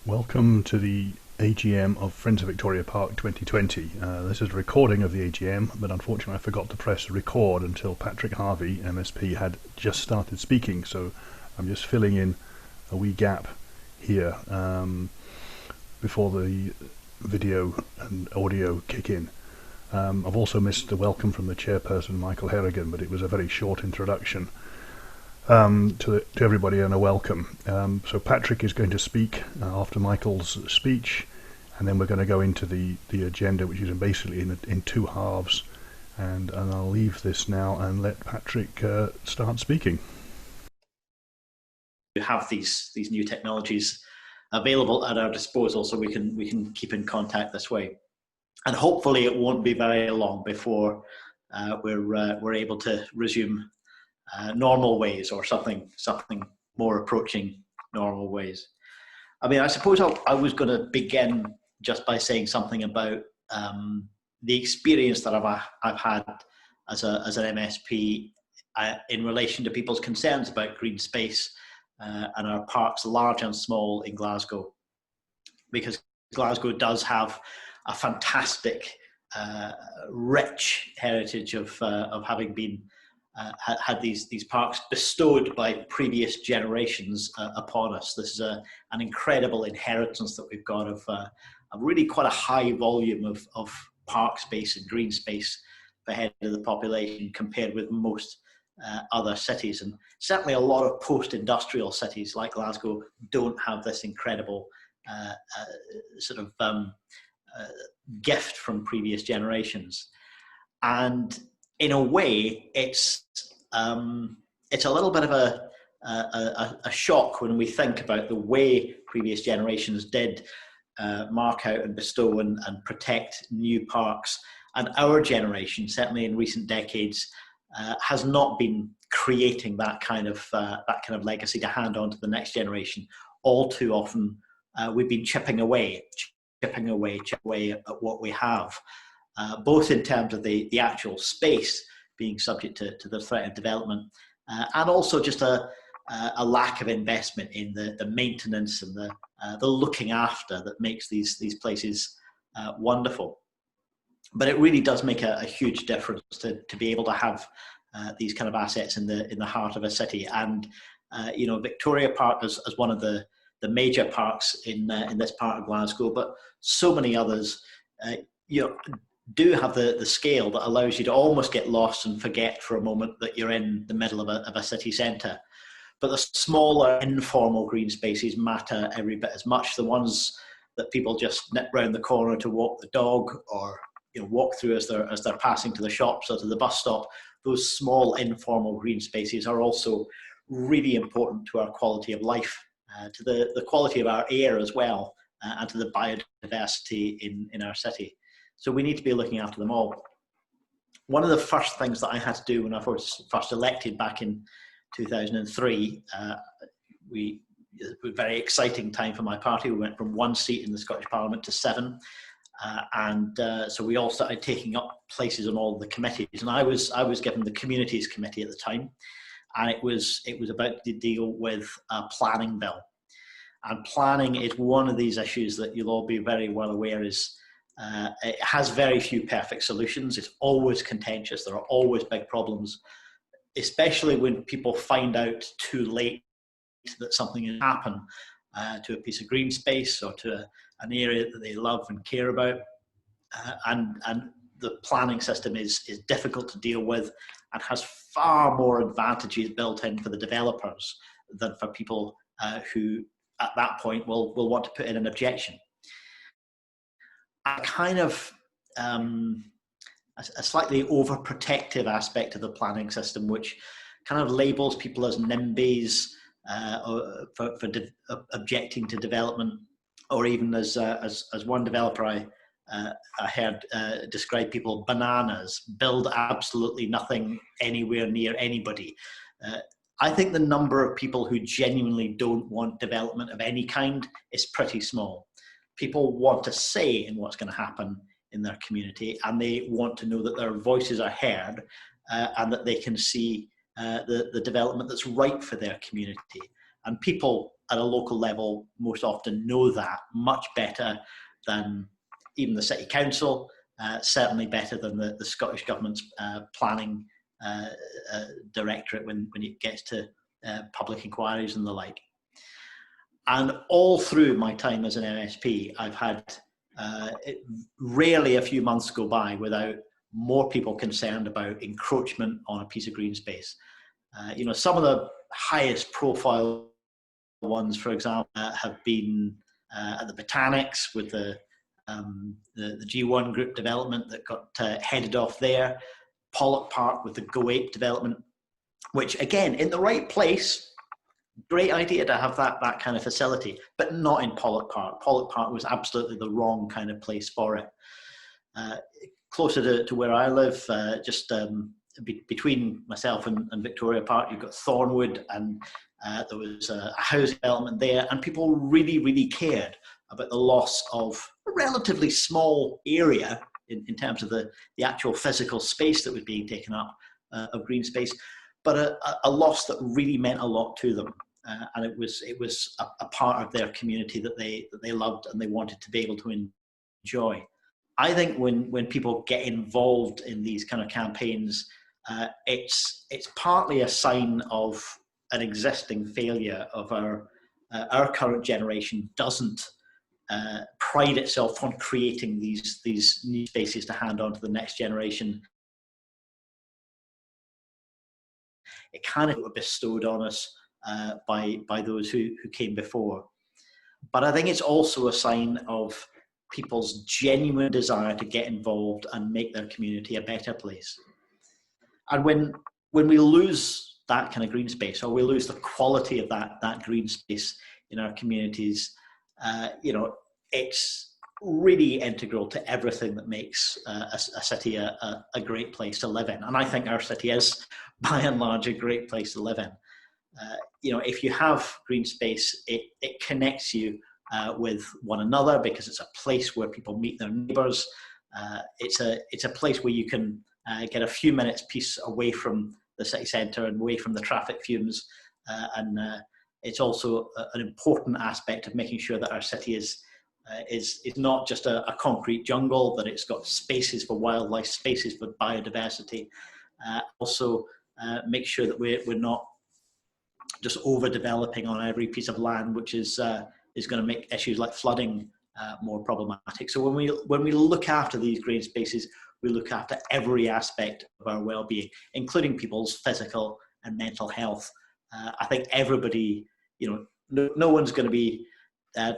Welcome to the AGM of Friends of Victoria Park 2020. This is a recording of the AGM, but unfortunately I forgot to press record until Patrick Harvey, MSP, had just started speaking, so I'm just filling in a wee gap here before the video and audio kick in. I've also missed the welcome from the chairperson, Michael Harrigan, but it was a very short introduction to everybody and a welcome. So Patrick is going to speak after Michael's speech, and then we're going to go into the agenda, which is basically in two halves. And I'll leave this now and let Patrick start speaking. We have these new technologies available at our disposal, so we can keep in contact this way. And hopefully it won't be very long before we're able to resume normal ways, or something more approaching normal ways. I mean, I suppose I was going to begin just by saying something about the experience that I've had as an MSP in relation to people's concerns about green space and our parks, large and small, in Glasgow, because Glasgow does have a fantastic, rich heritage of having been had these parks bestowed by previous generations upon us. This is an incredible inheritance that we've got of really quite a high volume of park space and green space per head of the population compared with most other cities. And certainly a lot of post-industrial cities like Glasgow don't have this incredible sort of gift from previous generations. And in a way, it's a little bit of a shock when we think about the way previous generations did mark out and bestow and protect new parks, and our generation, certainly in recent decades, has not been creating that kind of legacy to hand on to the next generation. All too often, we've been chipping away at what we have. Both in terms of the actual space being subject to the threat of development, and also just a lack of investment in the maintenance and the looking after that makes these places wonderful. But it really does make a huge difference to be able to have these kind of assets in the heart of a city. And Victoria Park as one of the major parks in this part of Glasgow, but so many others, do have the scale that allows you to almost get lost and forget for a moment that you're in the middle of a city centre. But the smaller informal green spaces matter every bit as much. The ones that people just nip round the corner to walk the dog, or walk through as they're passing to the shops or to the bus stop. Those small informal green spaces are also really important to our quality of life, to the quality of our air as well, and to the biodiversity in our city. So we need to be looking after them all. One of the first things that I had to do when I was first elected back in 2003, it was a very exciting time for my party. We went from 1 seat in the Scottish Parliament to 7. So we all started taking up places on all the committees. And I was given the Communities Committee at the time. And it was about to deal with a planning bill. And planning is one of these issues that you'll all be very well aware is it has very few perfect solutions. It's always contentious. There are always big problems, especially when people find out too late that something has happened to a piece of green space or to an area that they love and care about. And the planning system is difficult to deal with and has far more advantages built in for the developers than for people who at that point will want to put in an objection. A kind of a slightly overprotective aspect of the planning system, which kind of labels people as NIMBYs for objecting to development, or even as one developer I heard describe people, bananas, build absolutely nothing anywhere near anybody. I think the number of people who genuinely don't want development of any kind is pretty small. People want a say in what's going to happen in their community, and they want to know that their voices are heard and that they can see the development that's right for their community. And people at a local level most often know that much better than even the City Council, certainly better than the Scottish Government's planning directorate when it gets to public inquiries and the like. And all through my time as an MSP, I've had rarely a few months go by without more people concerned about encroachment on a piece of green space. Some of the highest profile ones, for example, have been at the Botanics with the G1 group development that got headed off there, Pollock Park with the Go Ape development, which again, in the right place, great idea to have that kind of facility, but not in Pollock Park. Pollock Park was absolutely the wrong kind of place for it. Closer to where I live, just between myself and Victoria Park, you've got Thornwood, and there was a housing development there, and people really, really cared about the loss of a relatively small area in terms of the actual physical space that was being taken up of green space, but a loss that really meant a lot to them. And it was a part of their community that they loved and they wanted to be able to enjoy. I think when people get involved in these kind of campaigns, it's partly a sign of an existing failure of our current generation doesn't pride itself on creating these new spaces to hand on to the next generation. It kind of bestowed on us by those who came before. But I think it's also a sign of people's genuine desire to get involved and make their community a better place. And when we lose that kind of green space, or we lose the quality of that green space in our communities, it's really integral to everything that makes a city a great place to live in. And I think our city is, by and large, a great place to live in. If you have green space, it connects you with one another because it's a place where people meet their neighbours. It's a place where you can get a few minutes peace away from the city centre and away from the traffic fumes. And it's also an important aspect of making sure that our city is not just a concrete jungle, that it's got spaces for wildlife, spaces for biodiversity. Also, make sure that we're not just overdeveloping on every piece of land, which is going to make issues like flooding more problematic. So when we look after these green spaces, we look after every aspect of our well-being, including people's physical and mental health. I think everybody, no one's going to be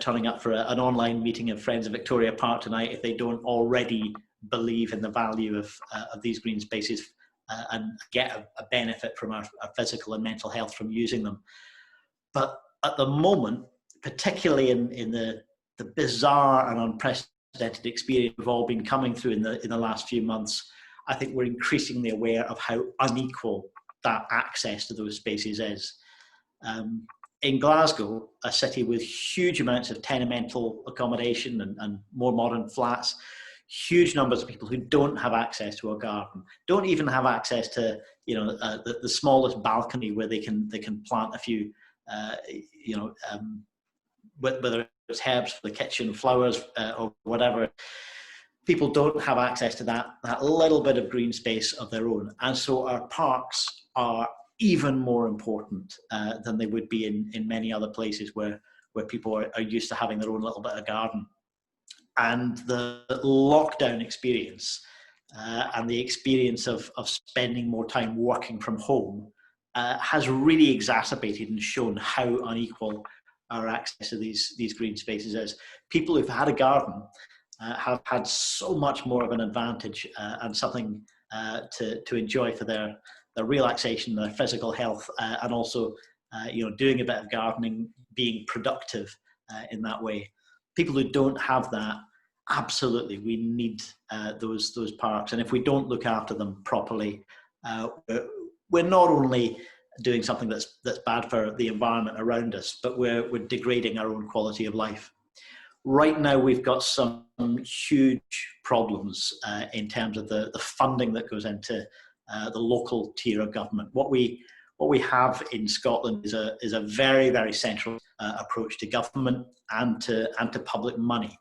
turning up for an online meeting of Friends of Victoria Park tonight if they don't already believe in the value of these green spaces and get a benefit from our physical and mental health from using them. But at the moment, particularly in the bizarre and unprecedented experience we've all been coming through in the last few months, I think we're increasingly aware of how unequal that access to those spaces is. In Glasgow, a city with huge amounts of tenemental accommodation and more modern flats, huge numbers of people who don't have access to a garden, don't even have access to the smallest balcony where they can plant a few whether it's herbs for the kitchen, flowers or whatever. People don't have access to that little bit of green space of their own, and so our parks are even more important than they would be in many other places where people are used to having their own little bit of garden. And the lockdown experience and the experience of spending more time working from home has really exacerbated and shown how unequal our access to these green spaces is. People who've had a garden have had so much more of an advantage and something to enjoy for their relaxation, their physical health, and also doing a bit of gardening, being productive in that way. People who don't have that, absolutely, we need those parks, and if we don't look after them properly, we're not only doing something that's bad for the environment around us, but we're degrading our own quality of life. Right now, we've got some huge problems in terms of the funding that goes into the local tier of government. What we have in Scotland is a very, very central approach to government and to public money.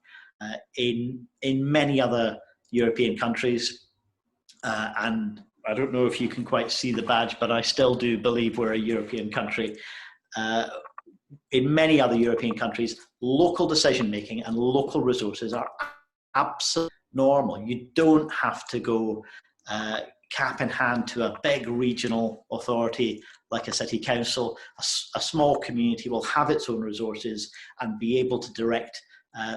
In many other European countries, and I don't know if you can quite see the badge, but I still do believe we're a European country. In many other European countries, local decision making and local resources are absolutely normal. You don't have to go cap in hand to a big regional authority like a city council. A small community will have its own resources and be able to direct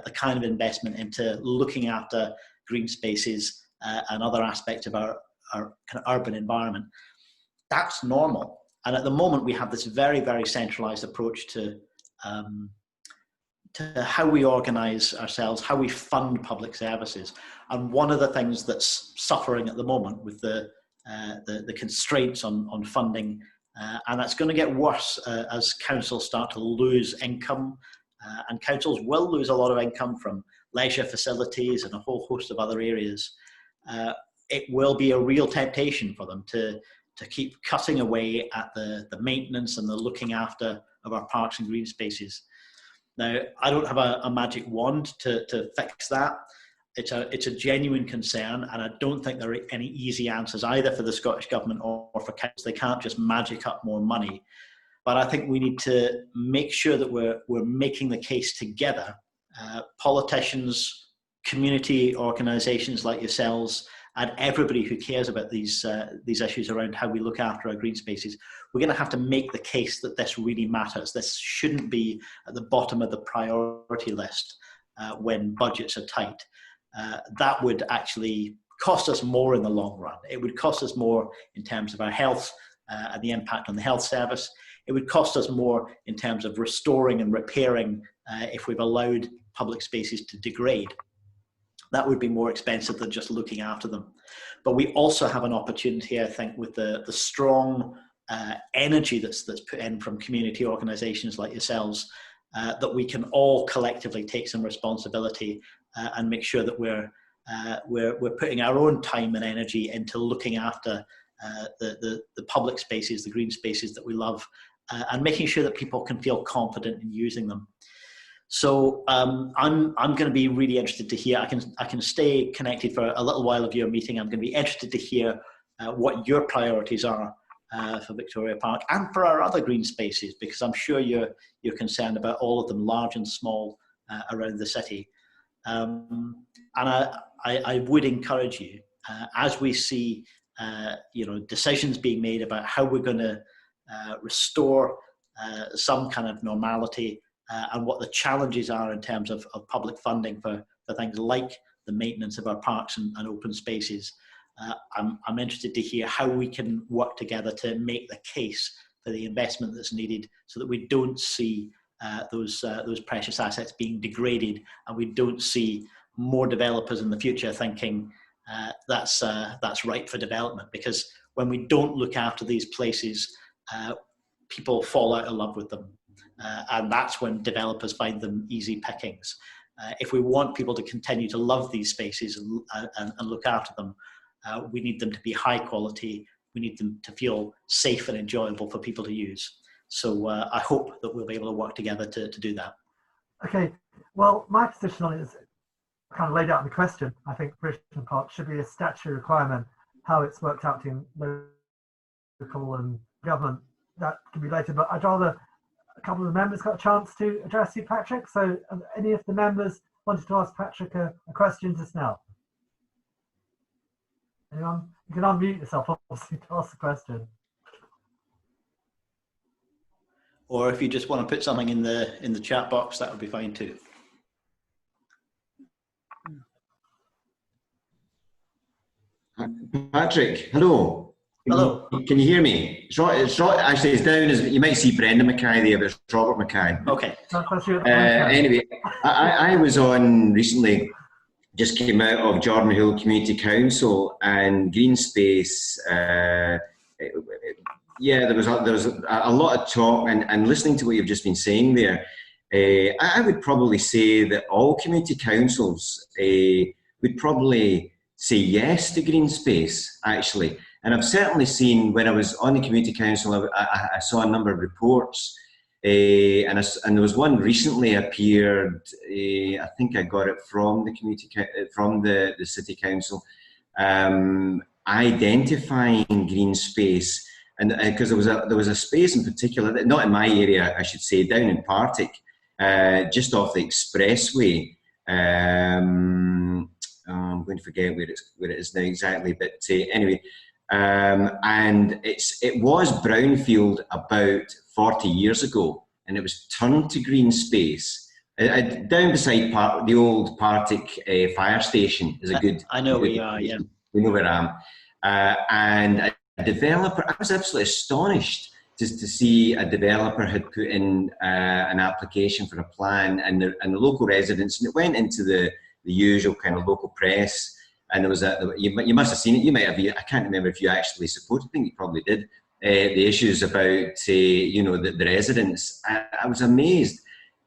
the kind of investment into looking after green spaces and other aspects of our kind of urban environment. That's normal. And at the moment, we have this very, very centralized approach to how we organize ourselves, how we fund public services. And one of the things that's suffering at the moment with the constraints on funding, and that's going to get worse as councils start to lose income, and councils will lose a lot of income from leisure facilities and a whole host of other areas. It will be a real temptation for them to keep cutting away at the maintenance and the looking after of our parks and green spaces. Now, I don't have a magic wand to fix that. It's a genuine concern, and I don't think there are any easy answers either for the Scottish Government or for councils. They can't just magic up more money. But I think we need to make sure that we're making the case together. Politicians, community organisations like yourselves, and everybody who cares about these issues around how we look after our green spaces, we're going to have to make the case that this really matters. This shouldn't be at the bottom of the priority list when budgets are tight. That would actually cost us more in the long run. It would cost us more in terms of our health and the impact on the health service. It would cost us more in terms of restoring and repairing if we've allowed public spaces to degrade. That would be more expensive than just looking after them. But we also have an opportunity, I think, with the strong energy that's put in from community organisations like yourselves, that we can all collectively take some responsibility and make sure that we're putting our own time and energy into looking after the public spaces, the green spaces that we love, and making sure that people can feel confident in using them. So I'm going to be really interested to hear. I can stay connected for a little while of your meeting. I'm going to be interested to hear what your priorities are for Victoria Park and for our other green spaces, because I'm sure you're concerned about all of them, large and small, around the city. And I would encourage you, as we see decisions being made about how we're going to restore some kind of normality, and what the challenges are in terms of public funding for things like the maintenance of our parks and open spaces. I'm interested to hear how we can work together to make the case for the investment that's needed, so that we don't see those precious assets being degraded, and we don't see more developers in the future thinking that's right for development. Because when we don't look after these places, people fall out of love with them. And that's when developers find them easy pickings. If we want people to continue to love these spaces and look after them, we need them to be high quality. We need them to feel safe and enjoyable for people to use. So I hope that we'll be able to work together to do that. Okay, well, my position on it is kind of laid out in the question. I think Bridgeton Park should be a statutory requirement. How it's worked out in local and government, that can be later, but I'd rather a couple of the members got a chance to address you, Patrick. So any of the members wanted to ask Patrick a question just now? Anyone? You can unmute yourself, obviously, to ask the question. Or if you just want to put something in the chat box, that would be fine too. Patrick, hello. Hello. Can you hear me? Actually, it's down as you might see Brenda Mackay there, but it's Robert Mackay. Okay. Anyway, I was on recently, just came out of Jordan Hill Community Council and Green Space. Yeah, there was a lot of talk, and listening to what you've just been saying there, I would probably say that all community councils would probably say yes to green space, actually. And I've certainly seen, when I was on the community council, I saw a number of reports And there was one recently appeared. I think I got it from the from the city council, identifying green space, and because there was a space in particular, not in my area, I should say, down in Partick, just off the expressway. I'm going to forget where it is now exactly, but anyway. And it was brownfield about 40 years ago, and it was turned to green space. Down beside the old Partick fire station is a good. I know where you are, yeah. We know where I am. And a developer, I was absolutely astonished just to see a developer had put in an application for a plan, and the local residents, and it went into the usual kind of local press. And there was you must have seen it. You might have. I can't remember if you actually supported. I think you probably did. The issues about the residents. I was amazed.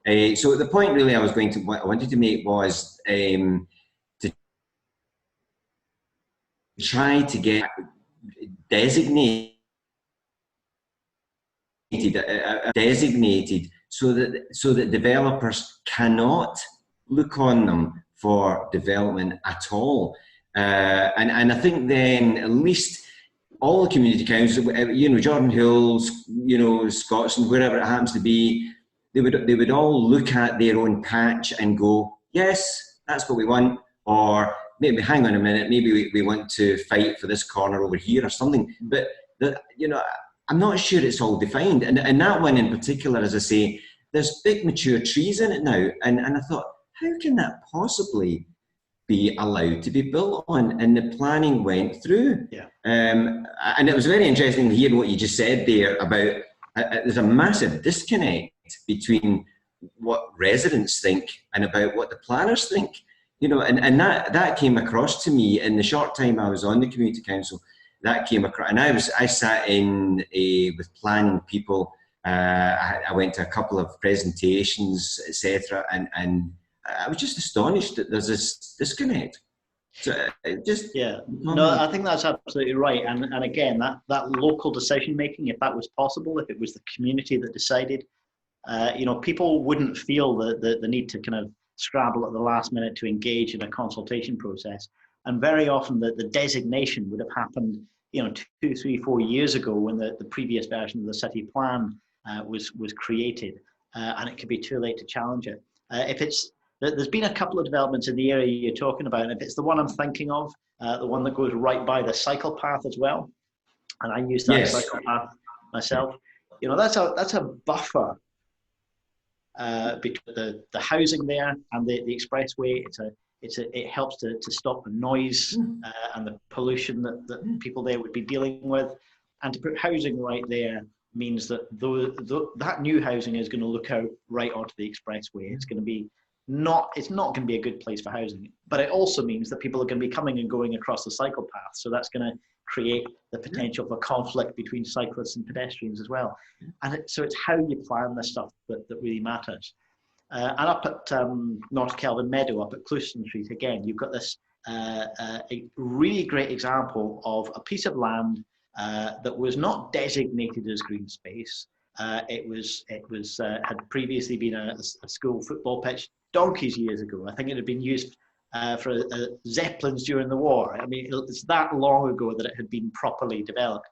So the point really what I wanted to make was to try to get designated so that developers cannot look on them for development at all. And I think then at least all the community councils, Jordan Hills, Scotstoun, wherever it happens to be, they would all look at their own patch and go, yes, that's what we want, or maybe hang on a minute, maybe we want to fight for this corner over here or something. But I'm not sure it's all defined. And that one in particular, as I say, there's big mature trees in it now, and I thought, how can that possibly be allowed to be built on? And the planning went through. Yeah. And it was very interesting to hear what you just said there about there's a massive disconnect between what residents think and about what the planners think. And that came across to me in the short time I was on the community council. That came across, and I sat in with planning people. I went to a couple of presentations, etc., and I was just astonished that there's this disconnect. So I think that's absolutely right. And again, that local decision making, if that was possible, if it was the community that decided, people wouldn't feel the need to kind of scrabble at the last minute to engage in a consultation process. And very often the designation would have happened, 2, 3, 4 years ago when the previous version of the city plan was created, and it could be too late to challenge it. There's been a couple of developments in the area you're talking about, and if it's the one I'm thinking of, the one that goes right by the cycle path as well, and I use that cycle path myself. That's a buffer between the housing there and the expressway. It helps to stop the noise and the pollution that people there would be dealing with, and to put housing right there means that that new housing is going to look out right onto the expressway. It's going to be it's not going to be a good place for housing, but it also means that people are going to be coming and going across the cycle path. So that's going to create the potential for conflict between cyclists and pedestrians as well. And so it's how you plan this stuff that really matters. And up at North Kelvin Meadow, up at Clouston Street, again, you've got this a really great example of a piece of land that was not designated as green space. It had previously been a school football pitch donkeys years ago. I think it had been used for Zeppelins during the war. I mean, it's that long ago that it had been properly developed,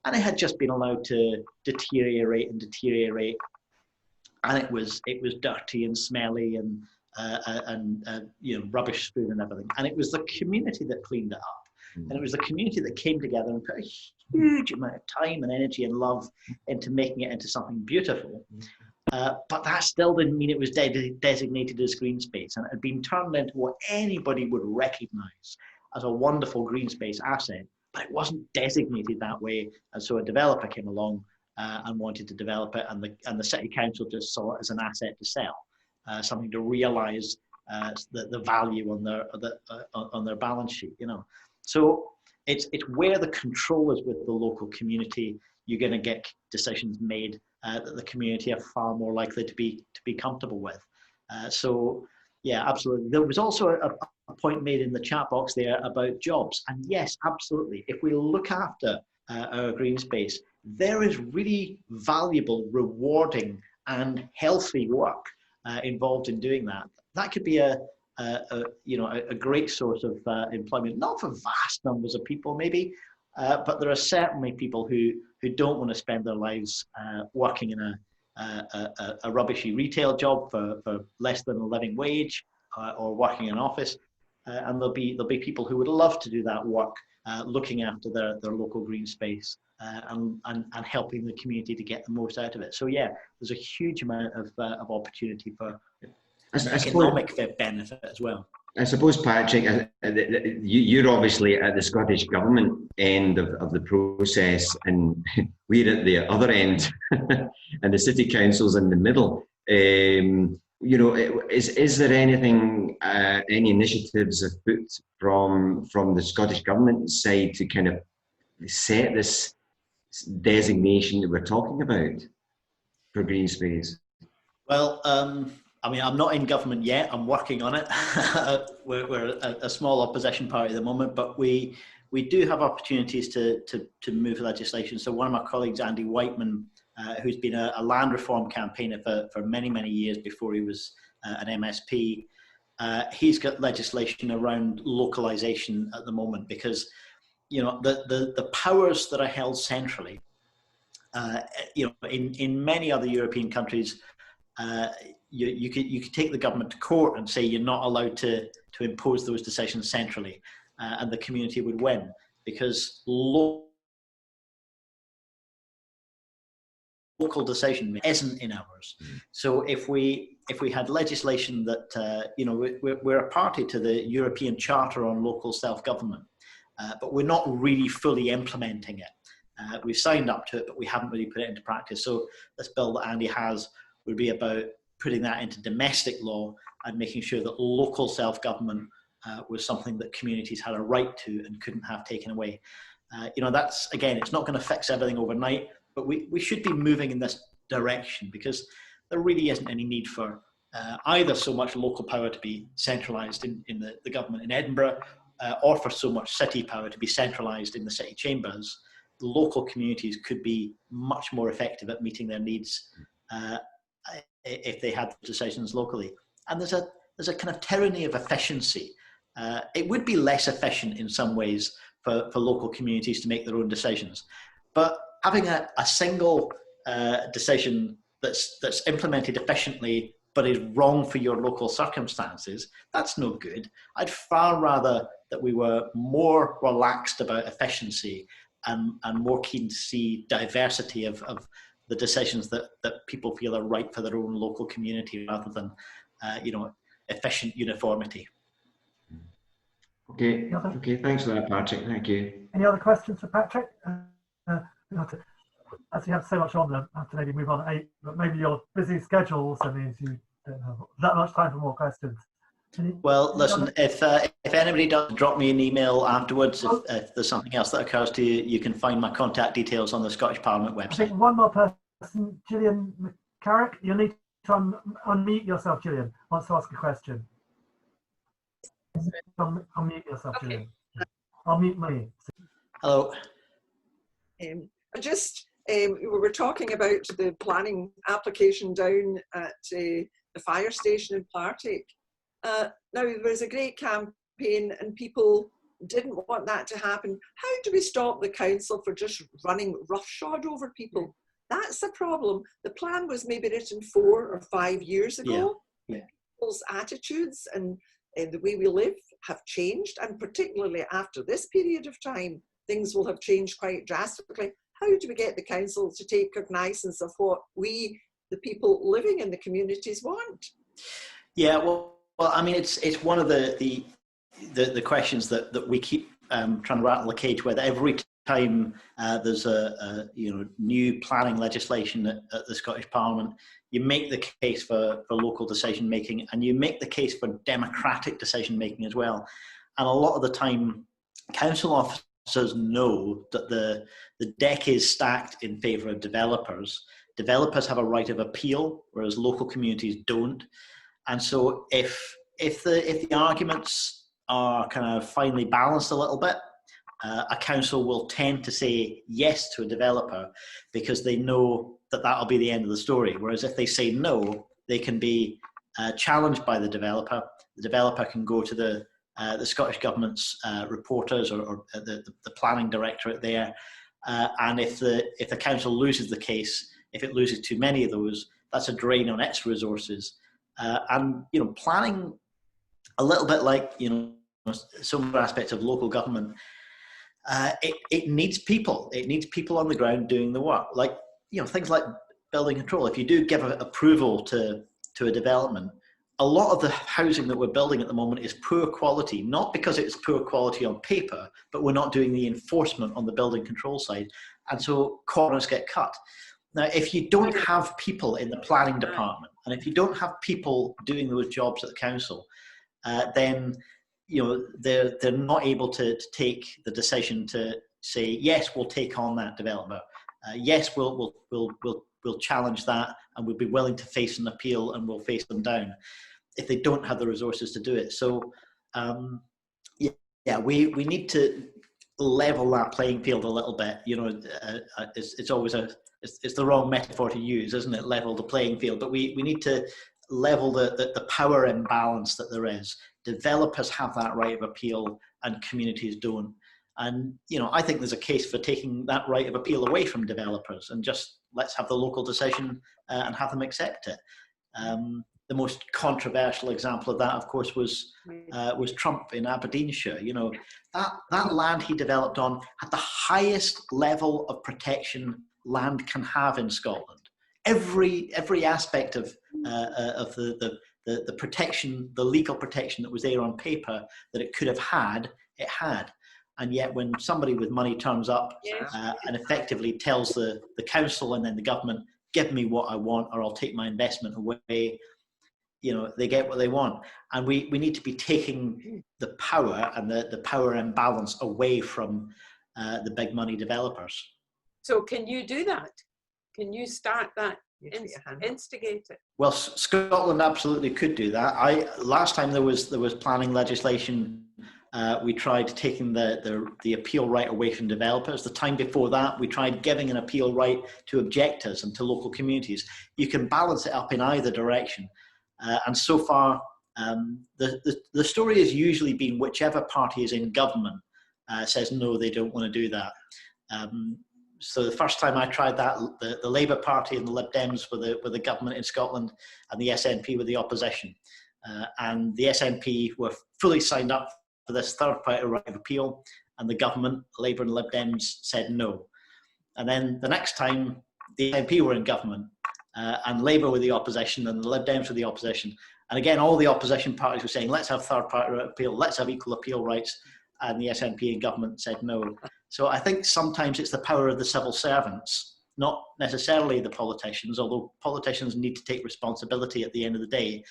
and it had just been allowed to deteriorate, and it was dirty and smelly and rubbish strewn and everything. And it was the community that cleaned it up. And it was the community that came together and put a huge amount of time and energy and love into making it into something beautiful. But that still didn't mean it was designated as green space. And it had been turned into what anybody would recognize as a wonderful green space asset, but it wasn't designated that way. And so a developer came along and wanted to develop it, and the city council just saw it as an asset to sell, something to realize the value on their balance sheet, So it's where the control is with the local community. You're going to get decisions made that the community are far more likely to be comfortable with. So yeah, absolutely. There was also a point made in the chat box there about jobs, and yes, absolutely. If we look after our green space, there is really valuable, rewarding, and healthy work involved in doing that, that could be a great source of employment, not for vast numbers of people maybe, but there are certainly people who don't want to spend their lives working in a rubbishy retail job for less than a living wage, or working in an office, and there'll be people who would love to do that work, looking after their local green space, and helping the community to get the most out of it. So yeah, there's a huge amount of opportunity for economic benefit as well. I suppose, Patrick, you're obviously at the Scottish Government end of the process, and we're at the other end, and the City Council's in the middle. Is there anything, any initiatives afoot from the Scottish Government side to kind of set this designation that we're talking about for green space? Well, I mean, I'm not in government yet. I'm working on it. We're a small opposition party at the moment, but we do have opportunities to move legislation. So one of my colleagues, Andy Whiteman, who's been a land reform campaigner for many, many years before he was an MSP, he's got legislation around localization at the moment, because the powers that are held centrally, in many other European countries, you could take the government to court and say you're not allowed to impose those decisions centrally, and the community would win, because local decision isn't in ours. So if we had legislation that we're a party to the European Charter on Local Self-Government, but we're not really fully implementing it. We've signed up to it, but we haven't really put it into practice. So this bill that Andy has would be about putting that into domestic law and making sure that local self-government was something that communities had a right to and couldn't have taken away. That's, again, it's not going to fix everything overnight, but we should be moving in this direction, because there really isn't any need for either so much local power to be centralised in the government in Edinburgh, or for so much city power to be centralised in the city chambers. The local communities could be much more effective at meeting their needs if they had decisions locally. And there's a kind of tyranny of efficiency. It would be less efficient in some ways for local communities to make their own decisions, but having a single decision that's implemented efficiently but is wrong for your local circumstances, that's no good. I'd far rather that we were more relaxed about efficiency and more keen to see diversity of the decisions that people feel are right for their own local community, rather than efficient uniformity. Okay, thanks for that, Patrick. Thank you. Any other questions for Patrick? As you have so much on, I have to maybe move on at 8, but maybe your busy schedule also means you don't have that much time for more questions. Well, listen, if anybody does drop me an email afterwards, if there's something else that occurs to you, you can find my contact details on the Scottish Parliament website. I think one more person, Gillian McCarrick, you'll need to unmute yourself, Gillian, wants to ask a question. Unmute yourself, okay. Gillian. Unmute me. Hello. We were talking about the planning application down at the fire station in Partick. Now, there was a great campaign and people didn't want that to happen. How do we stop the council for just running roughshod over people? That's the problem. The plan was maybe written 4 or 5 years ago. Yeah. People's attitudes and the way we live have changed, and particularly after this period of time, things will have changed quite drastically. How do we get the council to take cognizance of what we, the people living in the communities, want? Yeah, well, I mean, it's one of the questions that we keep trying to rattle the cage with every time there's a new planning legislation at the Scottish Parliament. You make the case for local decision making, and you make the case for democratic decision making as well. And a lot of the time, council officers know that the deck is stacked in favour of developers. Developers have a right of appeal, whereas local communities don't. And so if the arguments are kind of finely balanced a little bit, a council will tend to say yes to a developer because they know that that'll be the end of the story. Whereas if they say no, they can be challenged by the developer. The developer can go to the Scottish Government's reporters or the planning directorate there, and if the council loses the case, if it loses too many of those, that's a drain on its resources. And planning, a little bit like some aspects of local government, it needs people. It needs people on the ground doing the work. Like things like building control. If you do give approval to a development, a lot of the housing that we're building at the moment is poor quality, not because it's poor quality on paper, but we're not doing the enforcement on the building control side. And so corners get cut. Now, if you don't have people in the planning department, and if you don't have people doing those jobs at the council, then they're not able to take the decision to say, yes, we'll take on that developer. Yes, we'll challenge that, and we'll be willing to face an appeal, and we'll face them down if they don't have the resources to do it. So, we need to level that playing field a little bit. It's always it's the wrong metaphor to use, isn't it? Level the playing field, but we need to level the power imbalance that there is. Developers have that right of appeal, and communities don't. And I think there's a case for taking that right of appeal away from developers and just let's have the local decision and have them accept it. The most controversial example of that, of course, was Trump in Aberdeenshire. That land he developed on had the highest level of protection land can have in Scotland. Every aspect of the protection, the legal protection that was there on paper that it could have had, it had. And yet when somebody with money turns up and effectively tells the council and then the government, give me what I want or I'll take my investment away, they get what they want. And we need to be taking the power and the power imbalance away from the big money developers. So can you do that? Can you start that, instigate it? Well, Scotland absolutely could do that. Last time there was planning legislation, we tried taking the appeal right away from developers. The time before that, we tried giving an appeal right to objectors and to local communities. You can balance it up in either direction. And so far, the story has usually been whichever party is in government says no, they don't want to do that. So the first time I tried that, the Labour Party and the Lib Dems were the government in Scotland, and the SNP were the opposition. And the SNP were fully signed up for this third party right of appeal, and the government, Labour and Lib Dems, said no. And then the next time, the SNP were in government, and Labour were the opposition, and the Lib Dems were the opposition. And again, all the opposition parties were saying, let's have third party right of appeal, let's have equal appeal rights, and the SNP in government said no. So I think sometimes it's the power of the civil servants, not necessarily the politicians, although politicians need to take responsibility at the end of the day.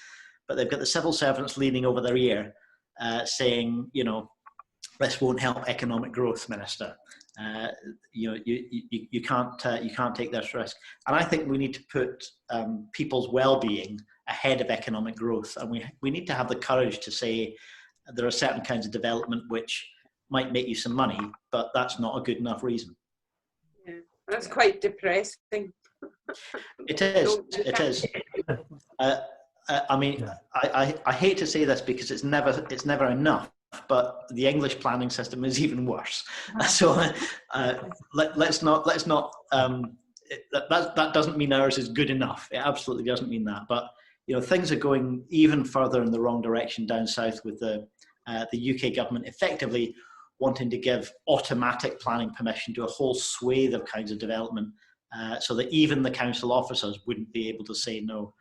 But they've got the civil servants leaning over their ear, saying, this won't help economic growth, Minister. You can't take this risk. And I think we need to put people's well-being ahead of economic growth, and we need to have the courage to say there are certain kinds of development which might make you some money, but that's not a good enough reason. Yeah, that's quite depressing. It is. It is. I mean, I hate to say this because it's never enough, but the English planning system is even worse. So let's not. That doesn't mean ours is good enough. It absolutely doesn't mean that. But things are going even further in the wrong direction down south with the UK government effectively wanting to give automatic planning permission to a whole swathe of kinds of development, so that even the council officers wouldn't be able to say no.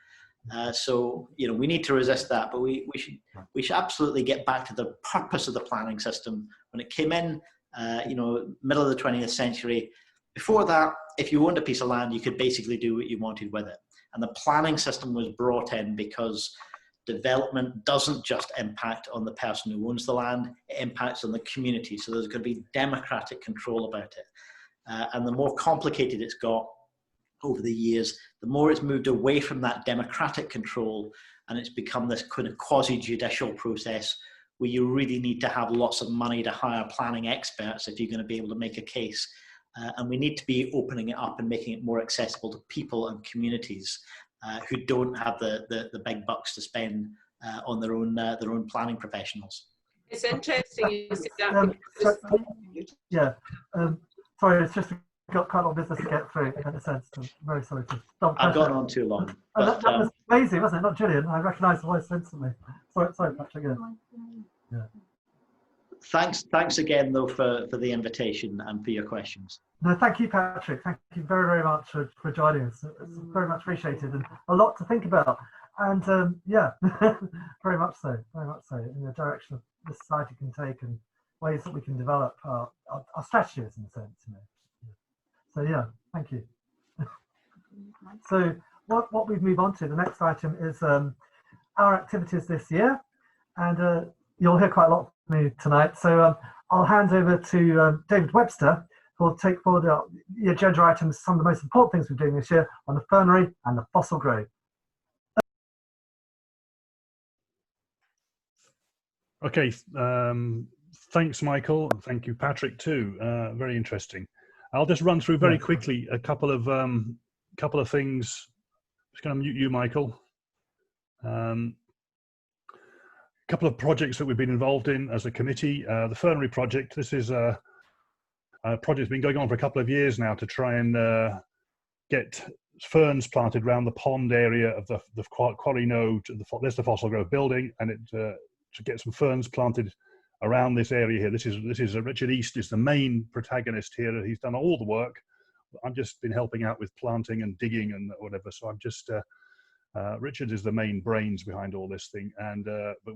So we need to resist that, but we should absolutely get back to the purpose of the planning system when it came in. Middle of the 20th century. Before that, if you owned a piece of land, you could basically do what you wanted with it. And the planning system was brought in because development doesn't just impact on the person who owns the land, it impacts on the community. So there's going to be democratic control about it. And the more complicated it's got over the years, the more it's moved away from that democratic control, and it's become this kind of quasi-judicial process where you really need to have lots of money to hire planning experts if you're going to be able to make a case. and we need to be opening it up and making it more accessible to people and communities who don't have the big bucks to spend on their own planning professionals. It's interesting you said that. Sorry, it's just got quite a lot of business to get through in a sense. I'm very sorry to stop. I've gone on too long. But, that was amazing, wasn't it? Not Gillian. I recognised the voice instantly. Sorry, Patrick. Yeah. Thanks again, though, for the invitation and for your questions. No, thank you, Patrick. Thank you very, very much for joining us. It's very much appreciated, and a lot to think about. And yeah, very much so in the direction of the society can take and ways that we can develop our strategies in a sense. So yeah, thank you. So what we move on to, the next item is our activities this year, and you'll hear quite a lot from me tonight. So I'll hand over to David Webster, who will take forward the agenda items, some of the most important things we're doing this year on the fernery and the fossil grove. Okay, thanks, Michael, and thank you, Patrick, too. Very interesting. I'll just run through very quickly a couple of things. Just going to mute you, Michael. A couple of projects that we've been involved in as a committee. The fernery project. This is a project that's been going on for a couple of years now to try and get ferns planted around the pond area of the quarry node. There's the Fossil Grove building, and to get some ferns planted around this area here. This is Richard East is the main protagonist here. He's done all the work. I've just been helping out with planting and digging and whatever. So I'm just Richard is the main brains behind all this thing. And but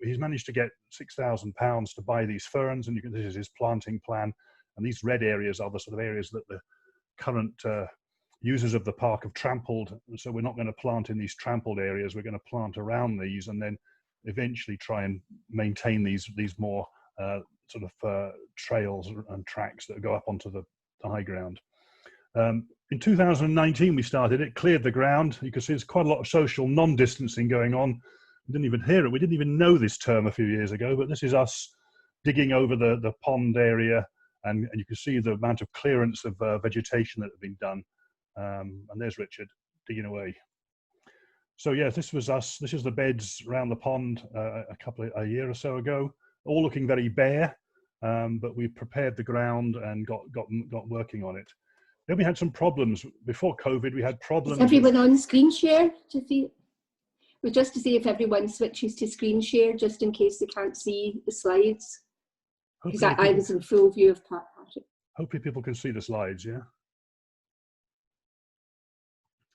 he's managed to get £6,000 to buy these ferns, and this is his planting plan. And these red areas are the sort of areas that the current users of the park have trampled. So we're not going to plant in these trampled areas. We're going to plant around these, and then eventually try and maintain these more sort of trails and tracks that go up onto the high ground. In 2019 we started it, cleared the ground. You can see there's quite a lot of social non-distancing going on. We didn't even hear it. We didn't even know this term a few years ago, but this is us digging over the pond area, and you can see the amount of clearance of vegetation that had been done. And there's Richard digging away. So yes, this was us. This is the beds around the pond a year or so ago, all looking very bare, but we prepared the ground and got working on it. Then we had some problems before COVID. We had problems. Is everyone on screen share? Just to see if everyone switches to screen share, just in case they can't see the slides. Because I was in full view of Patrick. Hopefully people can see the slides. Yeah.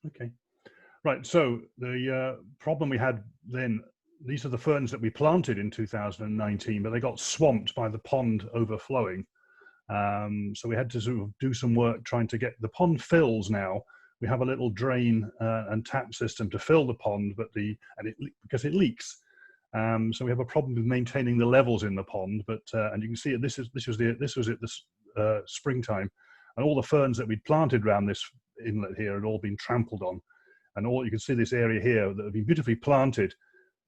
Okay. Right, so the problem we had then, these are the ferns that we planted in 2019, but they got swamped by the pond overflowing. So we had to sort of do some work trying to get the pond fills now. We have a little drain and tap system to fill the pond, but because it leaks. So we have a problem with maintaining the levels in the pond. But and you can see this was at the springtime, and all the ferns that we'd planted around this inlet here had all been trampled on. And all you can see this area here that had been beautifully planted,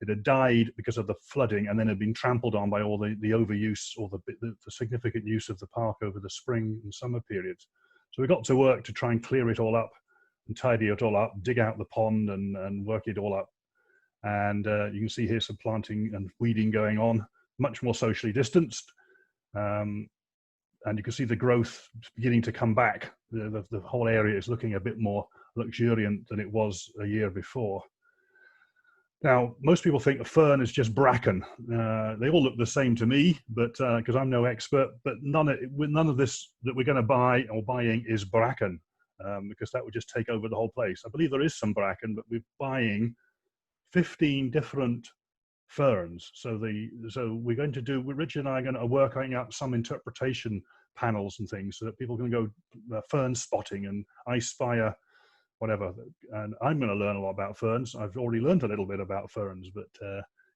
it had died because of the flooding, and then had been trampled on by all the overuse or the significant use of the park over the spring and summer periods. So we got to work to try and clear it all up and tidy it all up, dig out the pond and work it all up. And you can see here some planting and weeding going on, much more socially distanced. And you can see the growth beginning to come back. The whole area is looking a bit more luxuriant than it was a year before. Now, most people think a fern is just bracken. They all look the same to me, but because I'm no expert, but none of this that we're going to buy or buying is bracken, because that would just take over the whole place. I believe there is some bracken, but we're buying 15 different ferns. So we're going to do, Richard and I are going to working up some interpretation panels and things so that people can go fern spotting, and I spy whatever, and I'm going to learn a lot about ferns. I've already learned a little bit about ferns, but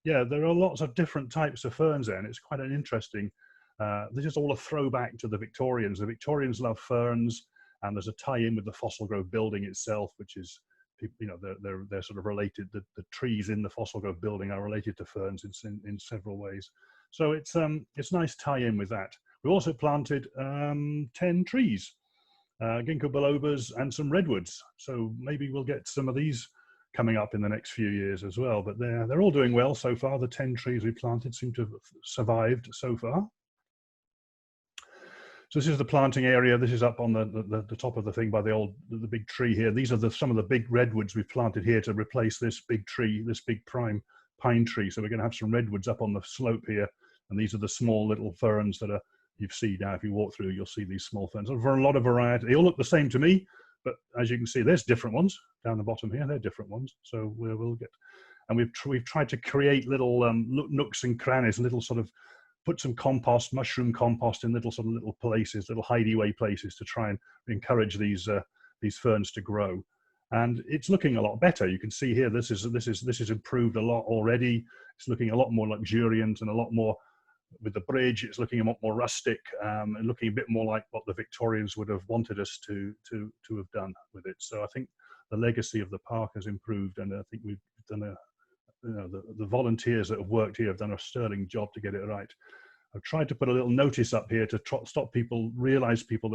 yeah, there are lots of different types of ferns there, and it's quite an interesting, this is all a throwback to the Victorians. The Victorians love ferns, and there's a tie-in with the Fossil Grove building itself, which is, you know, they're sort of related. The trees in the Fossil Grove building are related to ferns in several ways. So it's nice tie-in with that. We also planted 10 trees, ginkgo bilobas and some redwoods. So maybe we'll get some of these coming up in the next few years as well. But they're all doing well so far. The 10 trees we planted seem to have survived so far. So this is the planting area. This is up on the top of the thing by the big tree here. These are some of the big redwoods we've planted here to replace this big tree, this big prime pine tree. So we're going to have some redwoods up on the slope here. And these are the small little ferns that you see now. If you walk through, you'll see these small ferns. For a lot of variety. They all look the same to me, but as you can see, there's different ones down the bottom here. They're different ones. So we'll get, and we've tried to create little nooks and crannies, little sort of, put some compost, mushroom compost in little places, little hideaway places to try and encourage these ferns to grow. And it's looking a lot better. You can see here, this is improved a lot already. It's looking a lot more luxuriant and a lot more with the bridge. It's looking a lot more rustic and looking a bit more like what the Victorians would have wanted us to have done with it. So I think the legacy of the park has improved, and I think we've done the volunteers that have worked here have done a sterling job to get it right. I've tried to put a little notice up here to stop people, realize people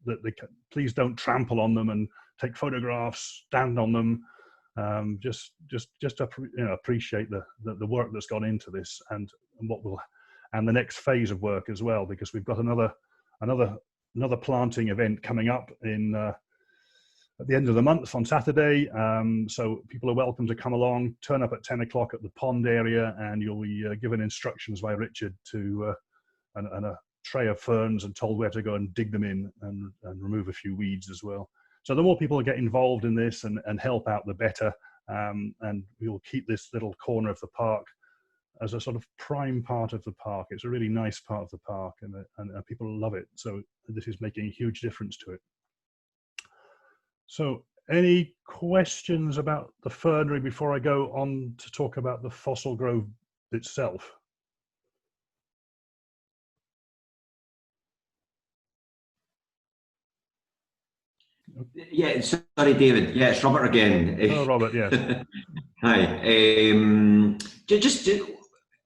that they please don't trample on them and take photographs, stand on them. Just appreciate the work that's gone into this and the next phase of work as well, because we've got another planting event coming up at the end of the month on Saturday. So people are welcome to come along, turn up at 10 o'clock at the pond area, and you'll be given instructions by Richard to and a tray of ferns and told where to go and dig them in and remove a few weeds as well. So the more people get involved in this and help out, the better. And we will keep this little corner of the park as a sort of prime part of the park. It's a really nice part of the park, and people love it. So this is making a huge difference to it. So any questions about the fernery before I go on to talk about the fossil grove itself? Yeah, sorry, David. Yeah, it's Robert again. Oh, Robert, yes. Hi.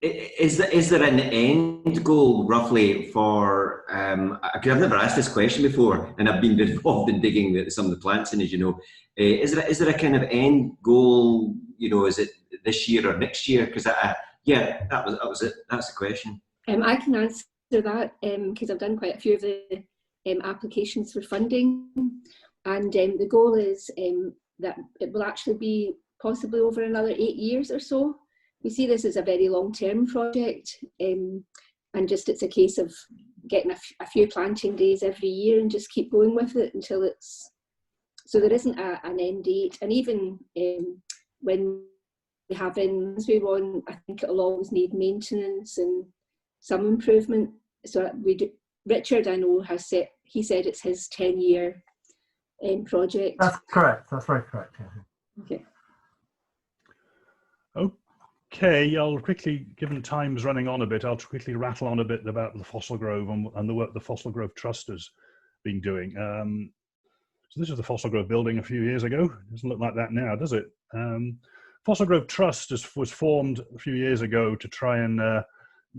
Is there an end goal roughly for? Because I've never asked this question before, and I've been involved in digging some of the plants in, as you know. Is there a kind of end goal? You know, is it this year or next year? Because yeah, that was it. That's the question. I can answer that because I've done quite a few of the applications for funding, and the goal is that it will actually be possibly over another 8 years or so. We see this as a very long-term project, and just it's a case of getting a few planting days every year and just keep going with it until it's, so there isn't an end date. And even when we have ends we want, I think it'll always need maintenance and some improvement. So Richard, I know, he said it's his 10-year project. That's correct. That's very correct. Yeah. Okay. Okay, I'll quickly, given time's running on a bit, I'll quickly rattle on a bit about the Fossil Grove and the work the Fossil Grove Trust has been doing. So this is the Fossil Grove building a few years ago. It doesn't look like that now, does it? Fossil Grove Trust was formed a few years ago to try and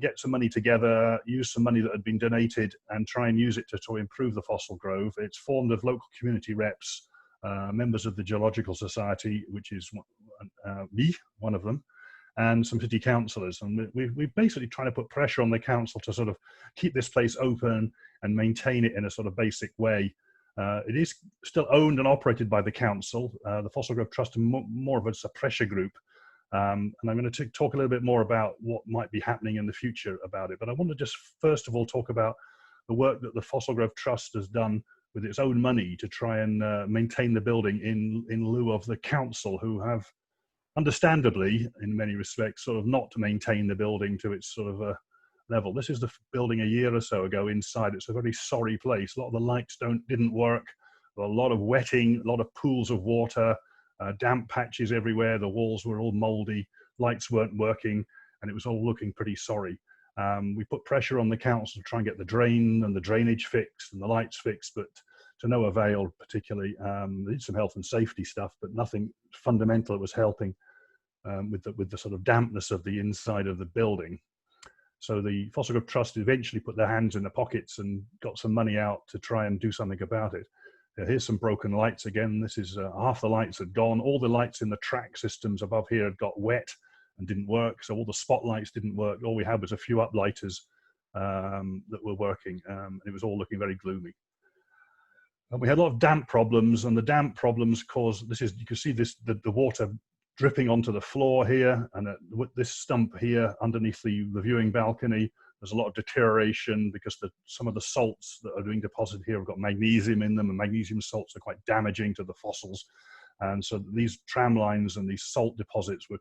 get some money together, use some money that had been donated and try and use it to improve the Fossil Grove. It's formed of local community reps, members of the Geological Society, which is me, one of them, and some city councillors. And we're basically trying to put pressure on the council to sort of keep this place open and maintain it in a sort of basic way. It is still owned and operated by the council. The Fossil Grove Trust is more of a pressure group. And I'm going to talk a little bit more about what might be happening in the future about it. But I want to just first of all talk about the work that the Fossil Grove Trust has done with its own money to try and maintain the building in lieu of the council, who have, understandably, in many respects, sort of not to maintain the building to its sort of level. This is the building a year or so ago inside. It's a very sorry place. A lot of the lights didn't work. A lot of wetting, a lot of pools of water, damp patches everywhere. The walls were all moldy, lights weren't working, and it was all looking pretty sorry. We put pressure on the council to try and get the drain and the drainage fixed and the lights fixed, but to no avail particularly. They did some health and safety stuff, but nothing fundamental that was helping with the sort of dampness of the inside of the building. So the Fossil Group Trust eventually put their hands in their pockets and got some money out to try and do something about it. Here's some broken lights again. This is half the lights had gone. All the lights in the track systems above here had got wet and didn't work. So all the spotlights didn't work. All we had was a few uplighters that were working. It was all looking very gloomy. And we had a lot of damp problems, and the damp problems caused, this is, you can see this, the water dripping onto the floor here, and with this stump here underneath the viewing balcony. There's a lot of deterioration because some of the salts that are being deposited here have got magnesium in them, and magnesium salts are quite damaging to the fossils. And so these tram lines and these salt deposits were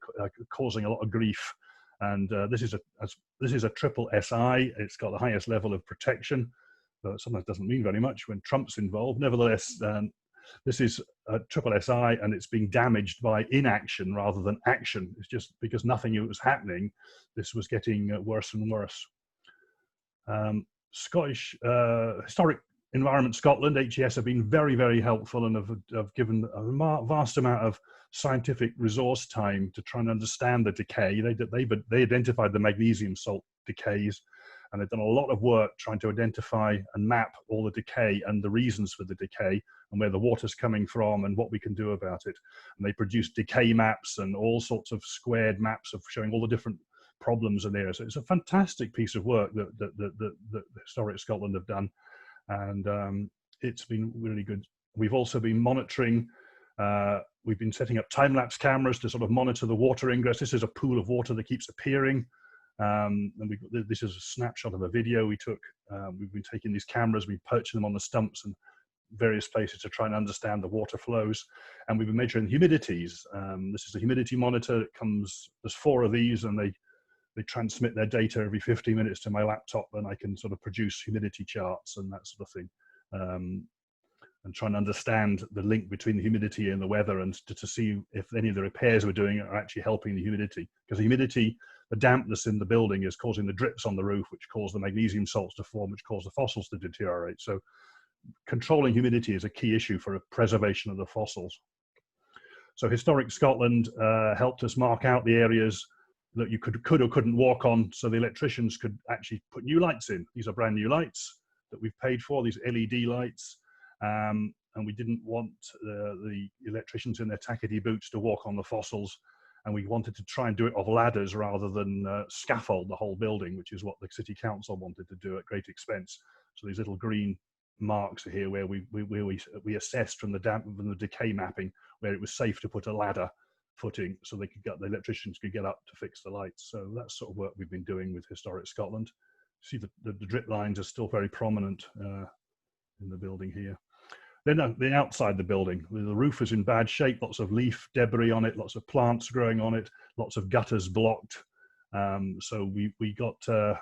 causing a lot of grief. And this is a triple SI. It's got the highest level of protection, but sometimes doesn't mean very much when Trump's involved. Nevertheless, this is a triple SI, and it's being damaged by inaction rather than action. It's just because nothing was happening, this was getting worse and worse. Scottish Historic Environment Scotland, HES, have been very, very helpful and have given a vast amount of scientific resource time to try and understand the decay. They identified the magnesium salt decays, and they've done a lot of work trying to identify and map all the decay and the reasons for the decay and where the water's coming from and what we can do about it. And they produced decay maps and all sorts of squared maps of showing all the different problems in there. So it's a fantastic piece of work that Historic Scotland have done, and it's been really good. We've also been monitoring, we've been setting up time-lapse cameras to sort of monitor the water ingress. This is a pool of water that keeps appearing, and this is a snapshot of a video we took. We've been taking these cameras, we perch them on the stumps and various places to try and understand the water flows, and we've been measuring humidities. This is a humidity monitor. It comes, there's 4 of these, and they transmit their data every 50 minutes to my laptop, and I can sort of produce humidity charts and that sort of thing, and try and understand the link between the humidity and the weather, and to see if any of the repairs we're doing are actually helping the humidity. Because the humidity, the dampness in the building is causing the drips on the roof, which cause the magnesium salts to form, which cause the fossils to deteriorate. So controlling humidity is a key issue for a preservation of the fossils. So Historic Scotland helped us mark out the areas that you could or couldn't walk on, so the electricians could actually put new lights in. These are brand new lights that we've paid for, these LED lights, and we didn't want the electricians in their tackety boots to walk on the fossils, and we wanted to try and do it off ladders rather than scaffold the whole building, which is what the City Council wanted to do at great expense. So these little green marks are here where we assessed from the decay mapping where it was safe to put a ladder footing so they could get, the electricians could get up to fix the lights. So that's sort of work we've been doing with Historic Scotland. See the drip lines are still very prominent in the building here. Then the outside the building, the roof is in bad shape, lots of leaf debris on it, lots of plants growing on it, lots of gutters blocked. So we got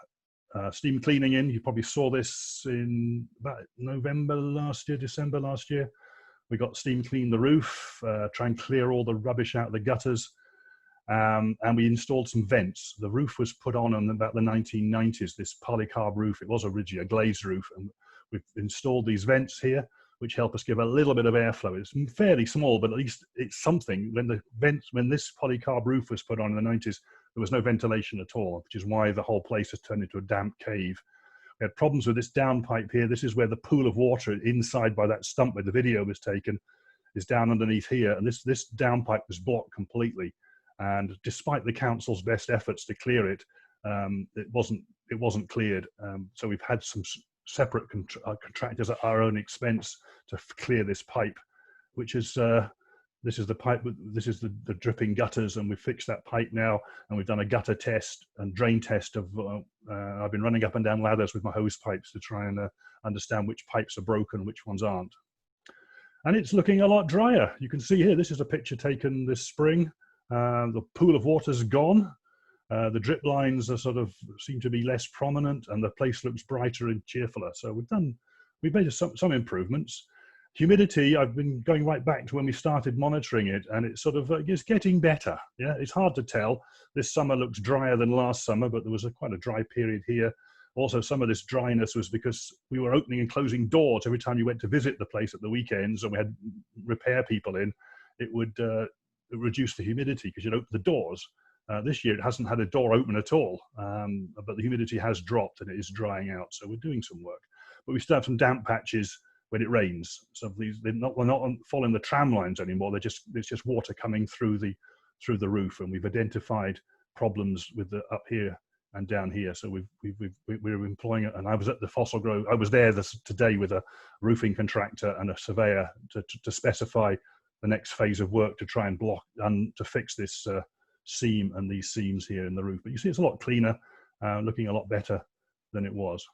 steam cleaning in. You probably saw this in about November last year, December last year. We got steam clean the roof, try and clear all the rubbish out of the gutters, and we installed some vents. The roof was put on in about the 1990s, this polycarb roof. It was originally a glazed roof, and we've installed these vents here, which help us give a little bit of airflow. It's fairly small, but at least it's something. When this polycarb roof was put on in the 90s, there was no ventilation at all, which is why the whole place has turned into a damp cave. We had problems with this downpipe here. This is where the pool of water inside by that stump where the video was taken is down underneath here. And this downpipe was blocked completely. And despite the council's best efforts to clear it, it wasn't cleared. So we've had some separate contractors at our own expense to clear this pipe, which is, this is the pipe, this is the dripping gutters, and we've fixed that pipe now, and we've done a gutter test and drain test of, I've been running up and down ladders with my hose pipes to try and understand which pipes are broken, which ones aren't. And it's looking a lot drier. You can see here, this is a picture taken this spring. The pool of water's gone. The drip lines are seem to be less prominent, and the place looks brighter and cheerfuler. So we've made some improvements. Humidity, I've been going right back to when we started monitoring it, and it's it's getting better. Yeah, it's hard to tell. This summer looks drier than last summer, but there was quite a dry period here. Also, some of this dryness was because we were opening and closing doors every time you went to visit the place at the weekends, and we had repair people in. It would reduce the humidity because you'd open the doors. This year it hasn't had a door open at all, but the humidity has dropped and it is drying out. So we're doing some work, but we still have some damp patches when it rains. So we're not following the tram lines anymore. There's just water coming through the roof, and we've identified problems with the up here and down here. So we're employing it. And I was at the Fossil Grove. I was there today with a roofing contractor and a surveyor to specify the next phase of work to try and block and to fix this seam and these seams here in the roof. But you see, it's a lot cleaner, looking a lot better than it was.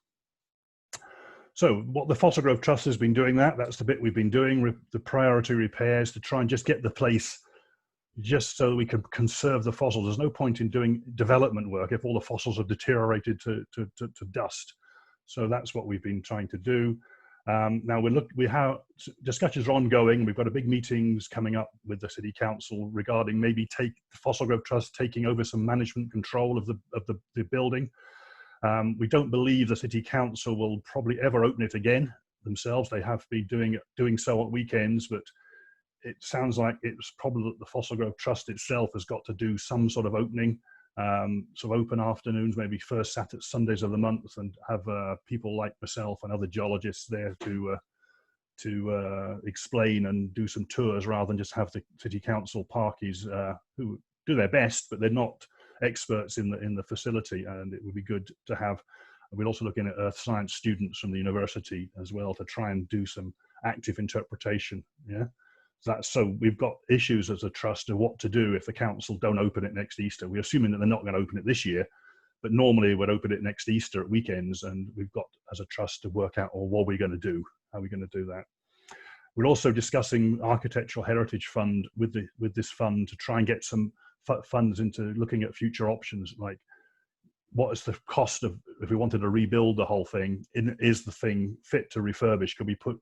So what the Fossil Grove Trust has been doing, that's the bit we've been doing, the priority repairs to try and just get the place just so we can conserve the fossils. There's no point in doing development work if all the fossils have deteriorated to dust. So that's what we've been trying to do. Now we have discussions are ongoing. We've got a big meetings coming up with the City Council regarding maybe the Fossil Grove Trust taking over some management control of the building. We don't believe the City Council will probably ever open it again themselves. They have been doing so at weekends, but it sounds like it's probably that the Fossil Grove Trust itself has got to do some sort of opening, sort of open afternoons, maybe first Saturday, Sundays of the month, and have people like myself and other geologists there to explain and do some tours, rather than just have the City Council parkies who do their best, but they're not experts in the facility. And it would be good to have. We're also looking at earth science students from the university as well to try and do some active interpretation. Yeah. So we've got issues as a trust of what to do if the council don't open it next Easter. We're assuming that they're not going to open it this year, but normally we'd open it next Easter at weekends, and we've got as a trust to work out, or what we're going to do, how we're going to do that. We're also discussing Architectural Heritage Fund with this fund to try and get some funds into looking at future options, like what is the cost of, if we wanted to rebuild the whole thing, is the thing fit to refurbish? Could we put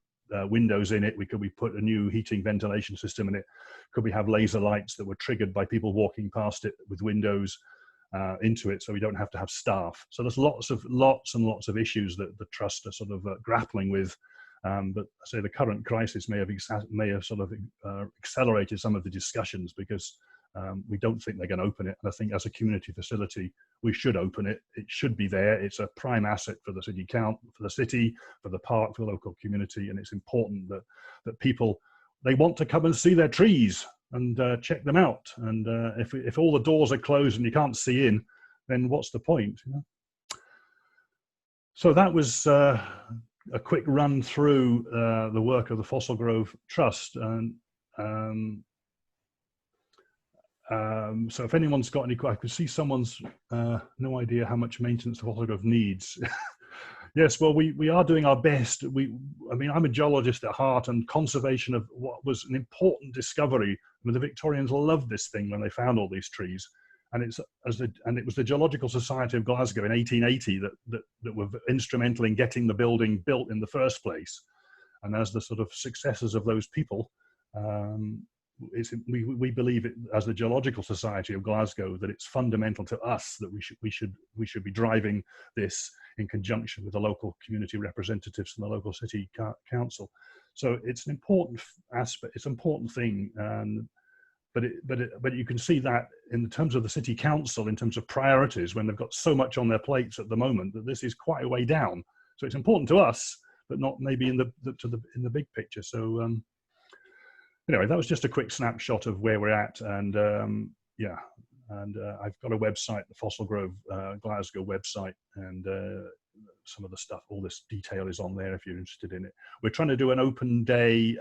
windows in it? Could we put a new heating ventilation system in it? Could we have laser lights that were triggered by people walking past it with windows into it, so we don't have to have staff? So there's lots and lots of issues that the trust are sort of grappling with. But I say the current crisis may have sort of accelerated some of the discussions, because we don't think they're going to open it. And I think as a community facility, we should open it. It should be there. It's a prime asset for the city for the city, for the park, for the local community. And it's important that people, they want to come and see their trees and check them out. And if all the doors are closed and you can't see in, then what's the point? You know? So that was a quick run through the work of the Fossil Grove Trust. And so if anyone's got any, I could see someone's no idea how much maintenance the Fossil Grove needs. Yes, well, we are doing our best. I mean, I'm a geologist at heart, and conservation of what was an important discovery. I mean, the Victorians loved this thing when they found all these trees, and it was the Geological Society of Glasgow in 1880 that were instrumental in getting the building built in the first place. And as the sort of successors of those people, we believe it, as the Geological Society of Glasgow, that it's fundamental to us that we should be driving this in conjunction with the local community representatives and the local city council. So it's an important aspect. It's an important thing, but you can see that in terms of the city council, in terms of priorities, when they've got so much on their plates at the moment, that this is quite a way down. So it's important to us, but not maybe in the big picture. So. Anyway, that was just a quick snapshot of where we're at, and yeah, and I've got a website, the Fossil Grove Glasgow website, and some of the stuff, all this detail is on there if you're interested in it. We're trying to do an open day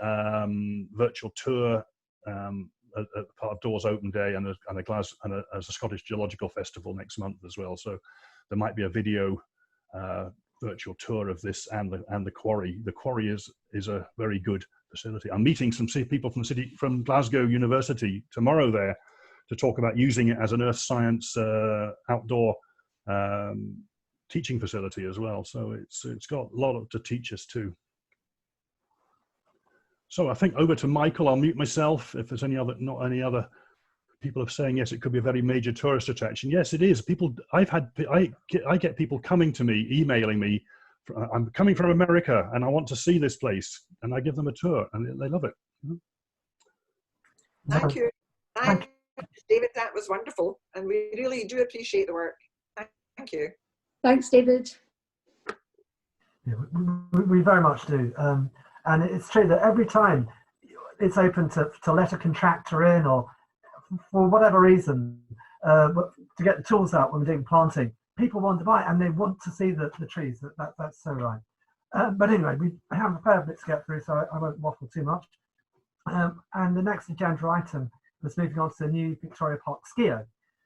virtual tour at part of Doors Open Day, and a Scottish Geological Festival next month as well. So there might be a video virtual tour of this and the quarry. The quarry is a very good facility. I'm meeting some people from Glasgow University tomorrow there to talk about using it as an earth science outdoor teaching facility as well. So it's got a lot to teach us too. So I think over to Michael. I'll mute myself if there's not any other people are saying yes, it could be a very major tourist attraction. Yes, it is. People, I get people coming to me, emailing me. I'm coming from America and I want to see this place, and I give them a tour, and they love it. Thank you. Thank David, that was wonderful, and we really do appreciate the work. Thank you. Thanks, David. Yeah, we very much do. And it's true that every time it's open to let a contractor in, or for whatever reason, to get the tools out when we're doing planting, people want to buy it and they want to see the trees. That's so right. But anyway, we have a fair bit to get through, so I won't waffle too much. And the next agenda item was moving on to the new Victoria Park Skio,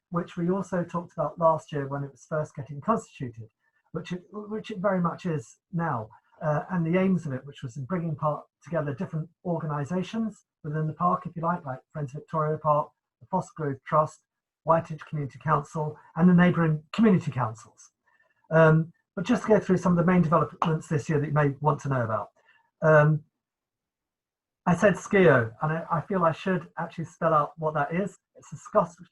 which we also talked about last year when it was first getting constituted, which it very much is now. And the aims of it, which was in bringing together different organisations within the park, if you like Friends of Victoria Park, the Fossil Grove Trust, Whiteridge Community Council, and the neighbouring community councils. But just to go through some of the main developments this year that you may want to know about. I said Skio, and I feel I should actually spell out what that is. It's a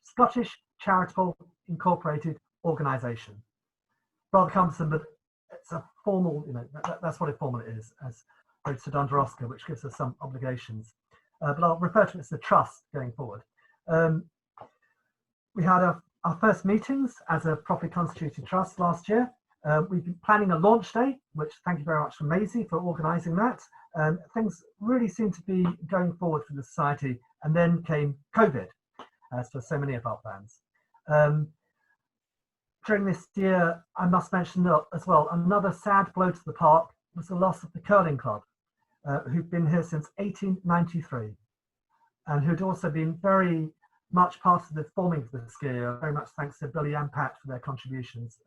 Scottish Charitable Incorporated Organisation. Rather cumbersome, but it's a formal, that's what it formally is, as opposed to Dundee, which gives us some obligations. But I'll refer to it as the trust going forward. We had our first meetings as a properly constituted trust last year. We've been planning a launch day, which thank you very much to Maisie for organising that. Things really seem to be going forward for the society, and then came COVID, as for so many of our plans. During this year, I must mention as well, another sad blow to the park was the loss of the curling club, who've been here since 1893, and who'd also been very much part of the forming of the Skio, very much thanks to Billy and Pat for their contributions.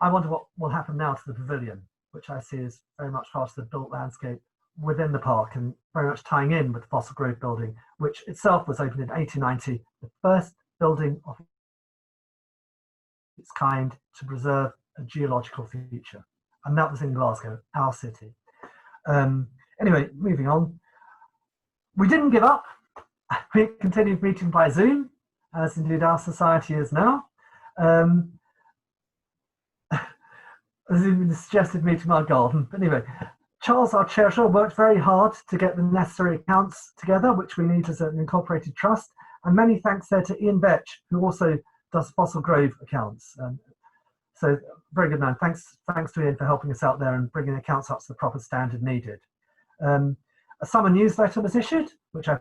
I wonder what will happen now to the pavilion, which I see as very much part of the built landscape within the park and very much tying in with the Fossil Grove building, which itself was opened in 1890, the first building of its kind to preserve a geological feature. And that was in Glasgow, our city. Anyway, moving on. We didn't give up. We continued meeting by Zoom, as indeed our society is now. Zoom suggested meeting my garden. But anyway, Charles, our treasurer, worked very hard to get the necessary accounts together, which we need as an incorporated trust. And many thanks there to Ian Vetch, who also does Fossil Grove accounts. So very good man. Thanks to Ian for helping us out there and bringing accounts up to the proper standard needed. A summer newsletter was issued, which I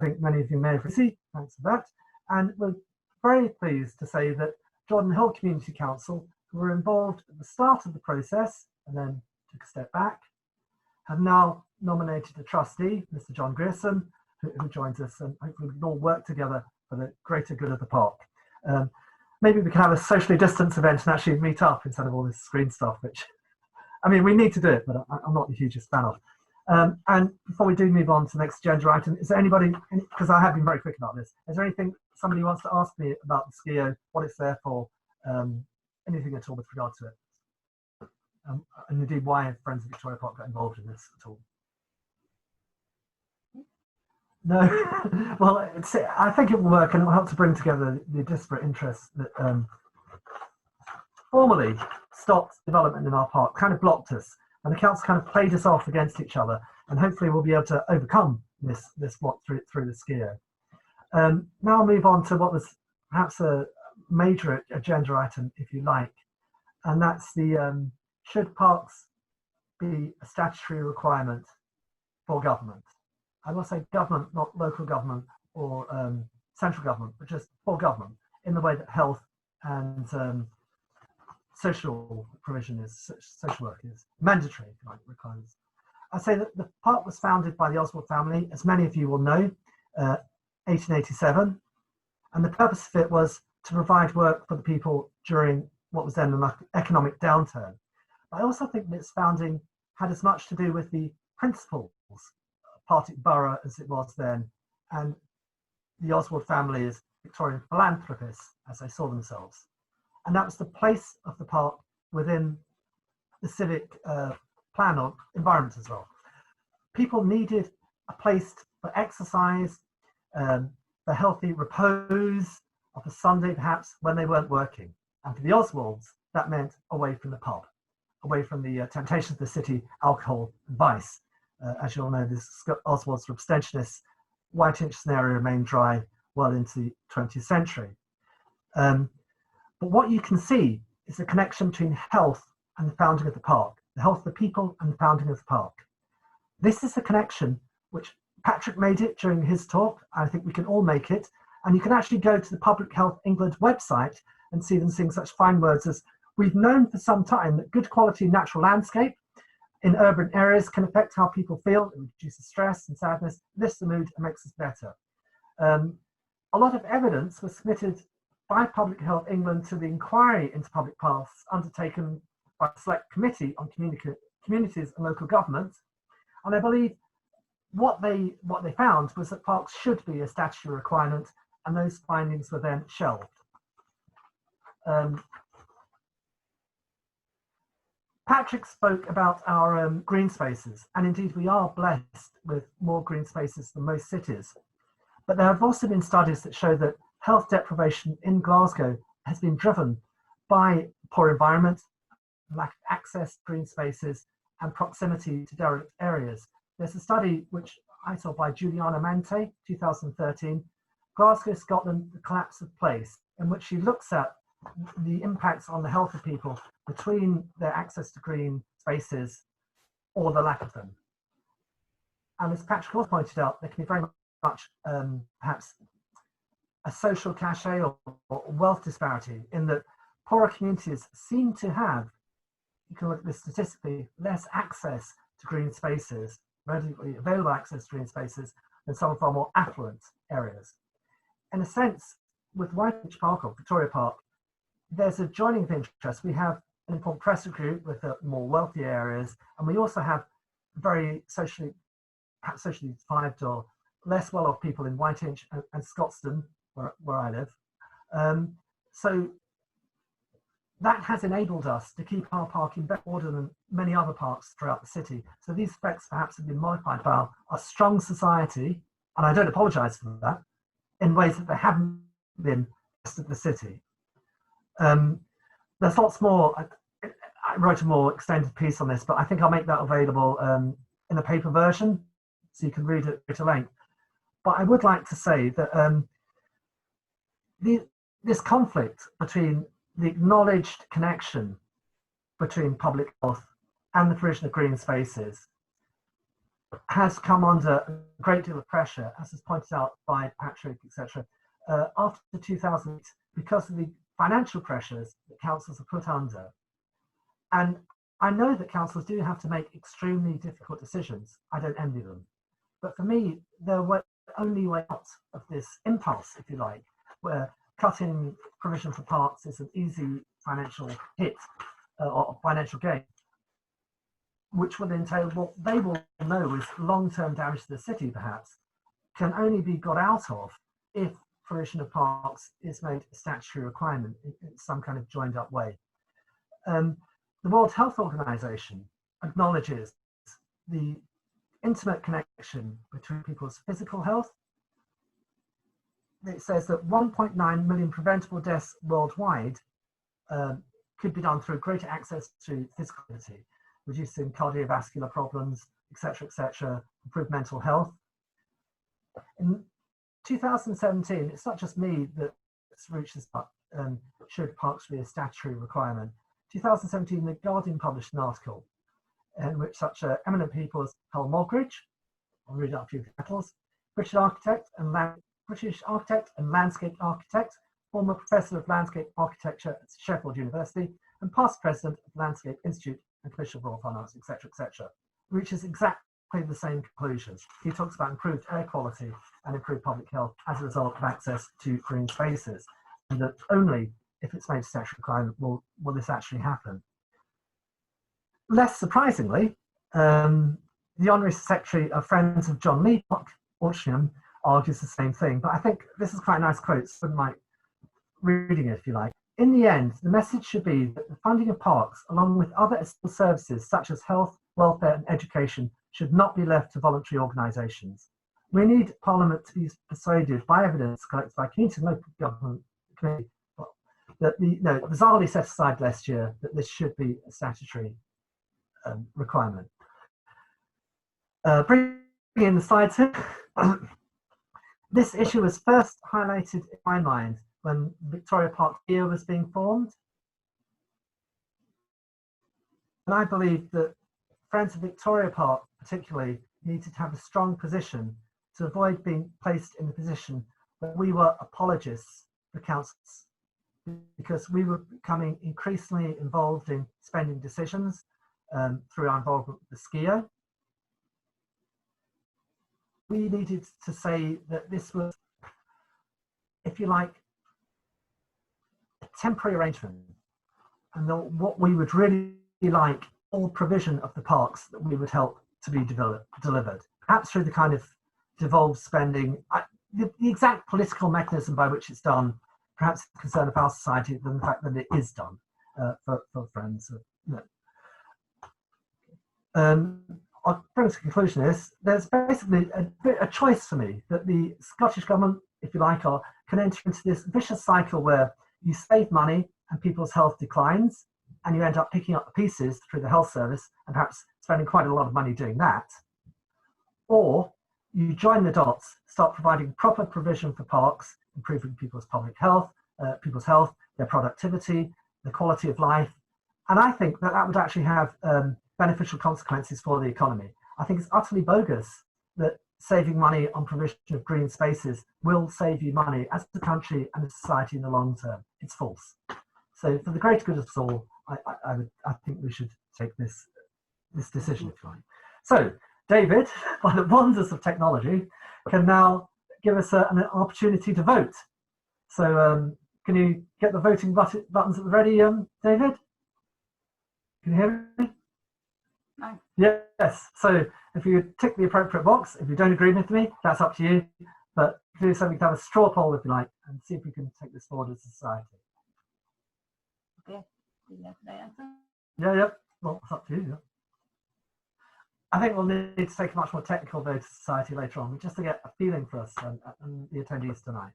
think many of you may have received. Thanks for that. And we're very pleased to say that Jordan Hill Community Council, who were involved at the start of the process and then took a step back, have now nominated a trustee, Mr. John Grierson, who joins us, and hopefully we can all work together for the greater good of the park. Maybe we can have a socially distanced event and actually meet up instead of all this screen stuff, which, I mean, we need to do it, but I'm not the hugest fan of. And before we do move on to the next agenda item, is there anybody, because I have been very quick about this, is there anything somebody wants to ask me about the Skio, what it's there for, anything at all with regard to it? And indeed, why have Friends of Victoria Park got involved in this at all? No, well, I think it will work, and it will help to bring together the disparate interests that formerly stopped development in our park, kind of blocked us, and the council kind of played us off against each other, and hopefully we'll be able to overcome this block through the Skio. Now I'll move on to what was perhaps a major agenda item, if you like, and that's the should parks be a statutory requirement for government? I will say government, not local government or central government, but just for government, in the way that health and social provision is, social work is mandatory, if you like, requirements. I say that the park was founded by the Oswald family, as many of you will know, 1887, and the purpose of it was to provide work for the people during what was then an economic downturn. But I also think that its founding had as much to do with the principles, Partick Borough as it was then, and the Oswald family as Victorian philanthropists as they saw themselves. And that was the place of the park within the civic plan or environment as well. People needed a place for exercise, for healthy repose, of a Sunday perhaps when they weren't working. And for the Oswalds, that meant away from the pub, away from the temptations of the city, alcohol and vice. As you all know, the Oswalds were abstentionists Whiteinch scenario remained dry well into the 20th century. But what you can see is the connection between health and the founding of the park, the health of the people and the founding of the park. This is the connection which Patrick made it during his talk. I think we can all make it. And you can actually go to the Public Health England website and see them saying such fine words as, "We've known for some time that good quality natural landscape in urban areas can affect how people feel. It reduces stress and sadness, lifts the mood and makes us better." A lot of evidence was submitted by Public Health England to the inquiry into public paths undertaken by the Select Committee on Communities and Local Government. And I believe what they found was that parks should be a statutory requirement, and those findings were then shelved. Patrick spoke about our green spaces, and indeed we are blessed with more green spaces than most cities. But there have also been studies that show that health deprivation in Glasgow has been driven by poor environment, lack of access to green spaces, and proximity to derelict areas. There's a study which I saw by Juliana Mante, 2013, Glasgow, Scotland, the collapse of place, in which she looks at the impacts on the health of people between their access to green spaces or the lack of them. And as Patrick also pointed out, there can be very much perhaps a social cachet or wealth disparity in that poorer communities seem to have, you can look at this statistically, less access to green spaces, readily available access to green spaces than some of our more affluent areas. In a sense, with Whiteinch Park or Victoria Park, there's a joining of interest. We have an important pressure group with the more wealthy areas, and we also have very perhaps socially deprived or less well-off people in Whiteinch and Scotstoun, where I live. So that has enabled us to keep our park in better order than many other parks throughout the city. So these effects perhaps have been modified by our strong society, and I don't apologise for that, in ways that they haven't been the rest of the city. There's lots more. I wrote a more extended piece on this, but I think I'll make that available in a paper version, so you can read it at length. But I would like to say that this conflict between the acknowledged connection between public health and the provision of green spaces has come under a great deal of pressure, as is pointed out by Patrick, etc., after 2008, because of the financial pressures that councils are put under. And I know that councils do have to make extremely difficult decisions. I don't envy them. But for me, the only way out of this impulse, if you like, where cutting provision for parks is an easy financial hit or financial gain, which will entail what they will know is long-term damage to the city, perhaps, can only be got out of if provision of parks is made a statutory requirement in some kind of joined-up way. The World Health Organization acknowledges the intimate connection between people's physical health. It says that 1.9 million preventable deaths worldwide could be done through greater access to physical activity, reducing cardiovascular problems, etc., improved mental health. In 2017, it's not just me that's reached this part, should parks be a statutory requirement. 2017, The Guardian published an article in which such eminent people as Hal Moggridge, I'll read out a few titles, British architect and landscape architect, former professor of landscape architecture at Sheffield University, and past president of Landscape Institute and Commissioner of Royal Finance, etc., reaches exactly the same conclusions. He talks about improved air quality and improved public health as a result of access to green spaces, and that only if it's made a statutory requirement will this actually happen. Less surprisingly, the Honorary Secretary of Friends of John Lee Park, Orchingham, argues the same thing, but I think this is quite a nice quote, so I wouldn't mind reading it if you like. In the end, the message should be that the funding of parks, along with other essential services such as health, welfare and education, should not be left to voluntary organisations. We need Parliament to be persuaded by evidence collected by community and local government committee that bizarrely set aside last year, that this should be a statutory requirement. Bringing in the slides here. this issue was first highlighted in my mind when Victoria Park Pier was being formed. And I believe that Friends of Victoria Park particularly needed to have a strong position to avoid being placed in the position that we were apologists for councils, because we were becoming increasingly involved in spending decisions through our involvement with the SKIO. We needed to say that this was, if you like, a temporary arrangement, and that what we would really like all provision of the parks that we would help to be delivered, perhaps through the kind of devolved spending. The exact political mechanism by which it's done, perhaps the concern of our society than the fact that it is done for Friends. I'll bring to conclusion is there's basically a choice for me that the Scottish Government, if you like, can enter into this vicious cycle where you save money and people's health declines, and you end up picking up the pieces through the health service and perhaps spending quite a lot of money doing that. Or you join the dots, start providing proper provision for parks, improving people's public health, their productivity, the quality of life. And I think that that would actually have beneficial consequences for the economy. I think it's utterly bogus that saving money on provision of green spaces will save you money as a country and a society in the long term. It's false. So for the greater good of us all, I think we should take this decision, if you like. So David, by the wonders of technology, can now give us an opportunity to vote. So can you get the voting buttons ready, David? Can you hear me? No. Yes. So if you tick the appropriate box, if you don't agree with me, that's up to you. But do something to have a straw poll, if you like, and see if we can take this forward as a society. Okay. Right answer? Yeah. Well, it's up to you. Yeah. I think we'll need to take a much more technical vote as society later on, just to get a feeling for us and the attendees tonight.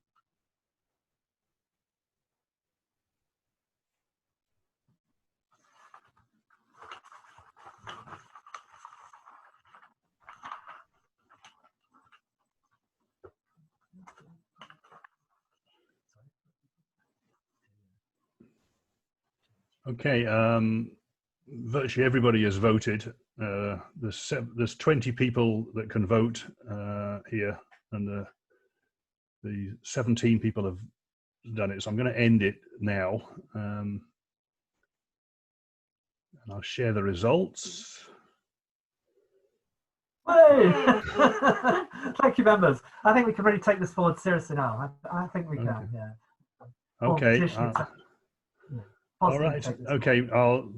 Okay, virtually everybody has voted. There's 20 people that can vote here, and the 17 people have done it. So I'm going to end it now, and I'll share the results. Hey! Thank you, members. I think we can really take this forward seriously now. I think we can. Yeah. Okay. All right. Okay.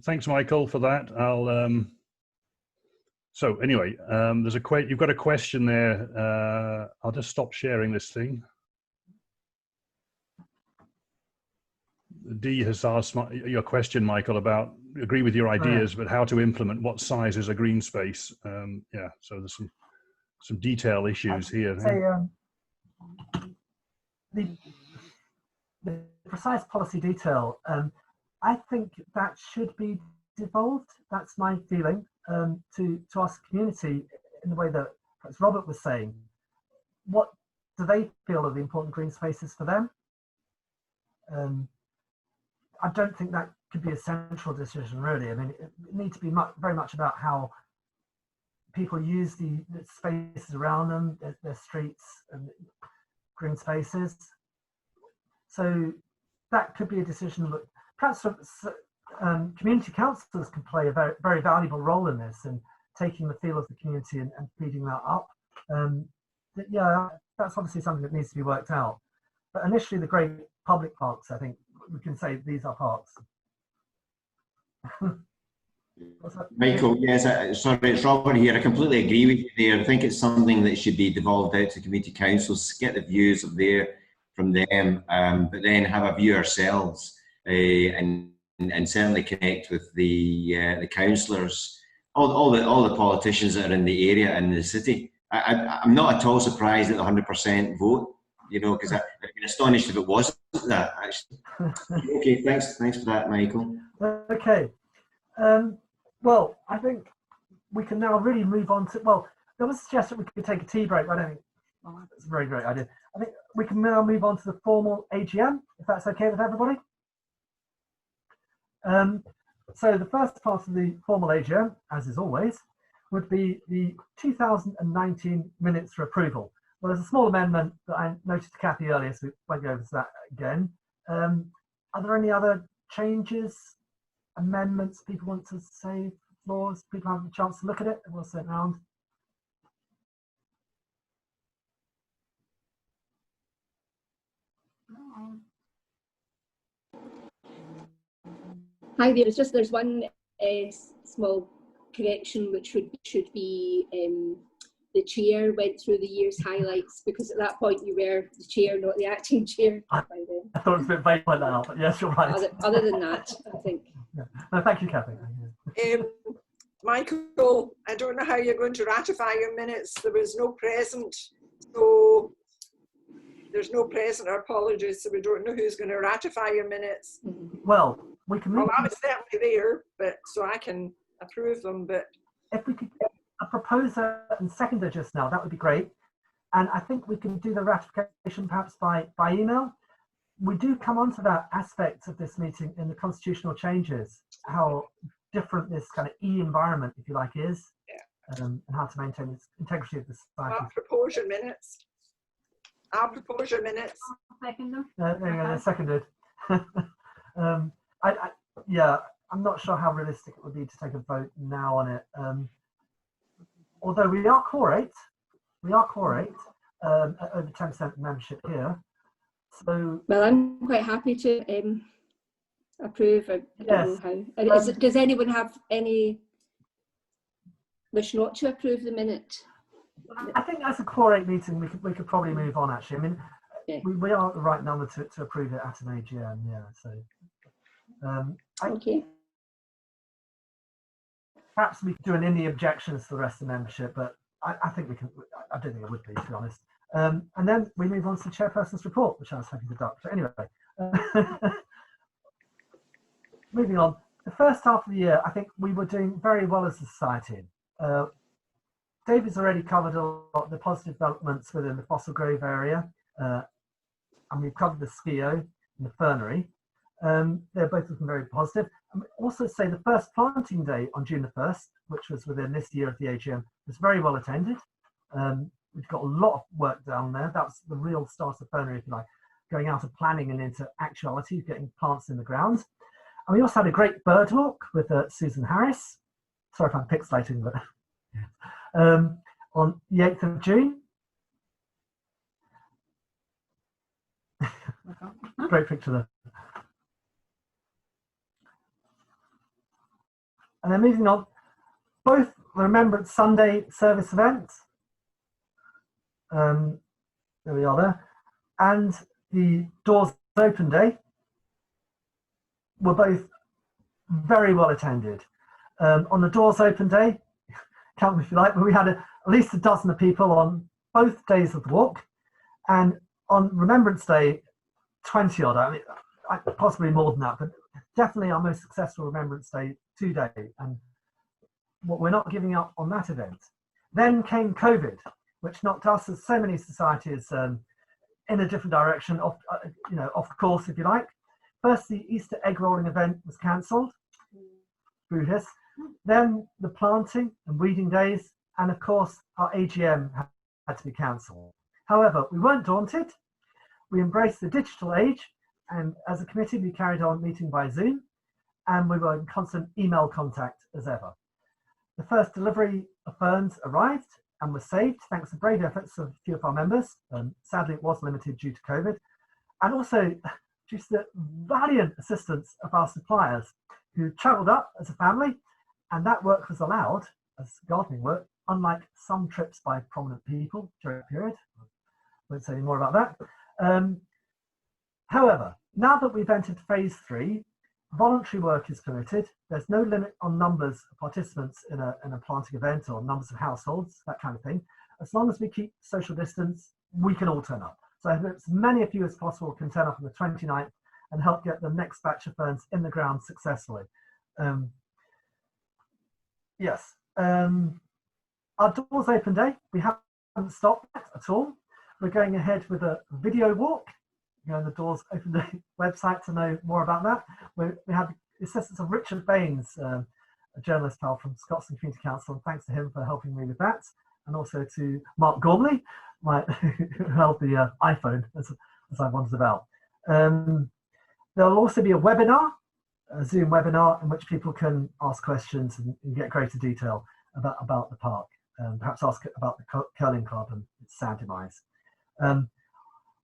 Thanks, Michael, for that. So anyway, you've got a question there. I'll just stop sharing this thing. Dee has asked your question, Michael, about agree with your ideas, but how to implement, what size is a green space? Yeah. So there's some detail issues here. The precise policy detail. I think that should be devolved. That's my feeling, to us community, in the way that as Robert was saying. What do they feel are the important green spaces for them? I don't think that could be a central decision, really. I mean, it needs to be very much about how people use the spaces around them, their streets and green spaces. So that could be a decision that perhaps community councillors can play a very, very valuable role in this, and taking the feel of the community and feeding that up. Yeah, that's obviously something that needs to be worked out. But initially, the great public parks, I think we can say these are parks. Michael, yes, sorry, it's Robert here. I completely agree with you there. I think it's something that should be devolved out to community councils, get the views from them, but then have a view ourselves, and certainly connect with the councillors, all the politicians that are in the area and in the city. I'm not at all surprised at the 100% vote, because I'd been astonished if it wasn't that, actually. Okay, thanks for that, Michael. Okay. Well, I think we can now really move on to, well, there was a suggestion we could take a tea break, but I don't think That's a very great idea. I think we can now move on to the formal AGM, if that's okay with everybody. So the first part of the formal AGM, as is always, would be the 2019 minutes for approval. Well, there's a small amendment that I noticed to Kathy earlier, so we won't go over to that again. Are there any other changes, amendments people want to say, floors? People have a chance to look at it? We'll sit round. Hi there. There's one small correction, which should be the chair went through the year's highlights, because at that point you were the chair, not the acting chair. I thought it was a bit vague like that, but yes, you're right. Other than that, I think. Yeah. No, thank you, Kathy. Michael, I don't know how you're going to ratify your minutes. There was no present, so there's no present. Our apologies, so we don't know who's going to ratify your minutes. Well, we can. Well, I was certainly there, but so I can approve them. But if we could get a proposer and seconder just now, that would be great. And I think we can do the ratification perhaps by email. We do come on to that aspect of this meeting in the constitutional changes, how different this kind of e-environment, if you like, is, and how to maintain the integrity of the society. I'll propose your minutes. I'll propose your minutes. Second them. There you go, seconded. Yeah, I'm not sure how realistic it would be to take a vote now on it. Although we are core 8, at over 10% membership here. So, well, I'm quite happy to approve. I don't know how. Does anyone have any wish not to approve the minute? I think as a core 8 meeting, we could probably move on. Actually, I mean, we are the right number to approve it at an AGM. Yeah, so okay. Perhaps we could do any objections to the rest of the membership, but I think we can. I don't think it would be, to be honest. And then we move on to the chairperson's report, which I was happy to duck. But anyway, moving on. The first half of the year, I think we were doing very well as a society. David's already covered a lot of the positive developments within the Fossil Grove area, and we've covered the SCIO and the fernery. They're both looking very positive. And also say the first planting day on June the 1st, which was within this year of the AGM, was very well attended. We've got a lot of work down there. That was the real start of fernery, if you like, going out of planning and into actuality, getting plants in the ground. And we also had a great bird walk with Susan Harris. Sorry if I'm pixelating, but on the 8th of June. Great picture there. And then moving on, both the Remembrance Sunday service events, there we are there, and the Doors Open Day were both very well attended. On the Doors Open Day, count them if you like, but we had at least a dozen of people on both days of the walk, and on Remembrance Day, 20 odd. I mean, possibly more than that, but definitely our most successful Remembrance Day to date, and what we're not giving up on that event. Then came COVID, which knocked us, as so many societies, in a different direction, off course, if you like. First, the Easter egg rolling event was cancelled. Boo-hiss. Then the planting and weeding days, and of course, our AGM had to be cancelled. However, we weren't daunted. We embraced the digital age, and as a committee, we carried on meeting by Zoom, and we were in constant email contact as ever. The first delivery of ferns arrived and was saved thanks to brave efforts of a few of our members. Sadly, it was limited due to COVID, and also due to the valiant assistance of our suppliers who travelled up as a family, and that work was allowed as gardening work, unlike some trips by prominent people during the period. I won't say any more about that. However, now that we've entered phase 3, voluntary work is permitted. There's no limit on numbers of participants in a planting event or numbers of households, that kind of thing. As long as we keep social distance, we can all turn up. So I hope as many of you as possible can turn up on the 29th and help get the next batch of ferns in the ground successfully. Yes. Our Doors Open Day, we haven't stopped at all. we're going ahead with a video walk. The doors open the website to know more about that. We have the assistance of Richard Baines, a journalist pal from Scotland Community Council, and thanks to him for helping me with that, and also to Mark Gormley, who held the iPhone as I wandered about. There'll also be a webinar, a Zoom webinar, in which people can ask questions and get greater detail about the park, and perhaps ask about the curling club and its sad demise.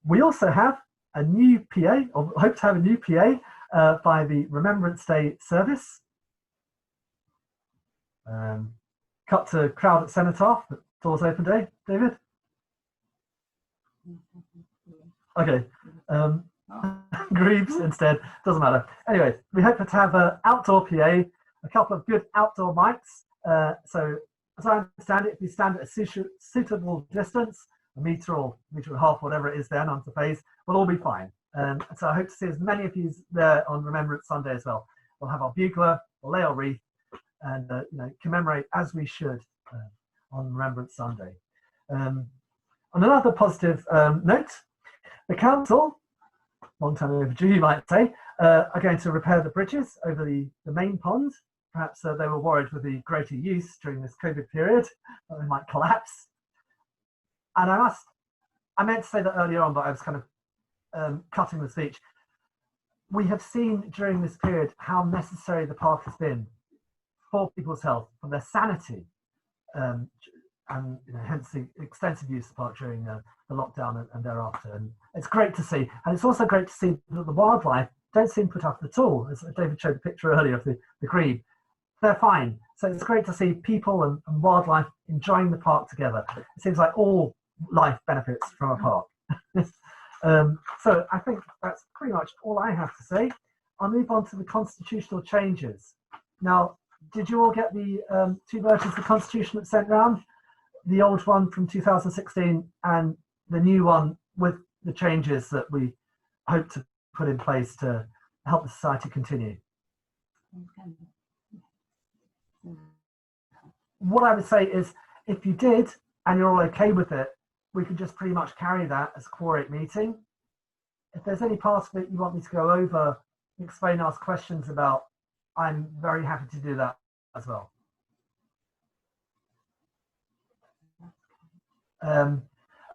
We also have a new PA, or hope to have a new PA by the Remembrance Day service. Cut to crowd at Cenotaph, doors open day. David? Okay. Greaves instead, doesn't matter. Anyway, we hope to have an outdoor PA, a couple of good outdoor mics. So as I understand it, if you stand at a suitable distance, a metre or metre and a half, whatever it is there, none to phase, we'll all be fine. So I hope to see as many of you there on Remembrance Sunday as well. We'll have our bugler, we'll lay our wreath, and commemorate as we should on Remembrance Sunday. On another positive note, the council, long time overdue you might say, are going to repair the bridges over the main pond. Perhaps they were worried with the greater use during this COVID period that they might collapse. And I meant to say that earlier on, but I was kind of cutting the speech. We have seen during this period how necessary the park has been for people's health, for their sanity, and hence the extensive use of the park during the lockdown and thereafter. And it's great to see. And it's also great to see that the wildlife don't seem put up at all. As David showed the picture earlier of the grebe. They're fine. So it's great to see people and wildlife enjoying the park together. It seems like all life benefits from a park. So I think that's pretty much all I have to say. I'll move on to the constitutional changes. Now, did you all get the 2 versions of the Constitution that sent round? The old one from 2016 and the new one with the changes that we hope to put in place to help the society continue. What I would say is, if you did and you're all okay with it, we could just pretty much carry that as a quorate meeting. If there's any part of it you want me to go over, explain, ask questions about, I'm very happy to do that as well.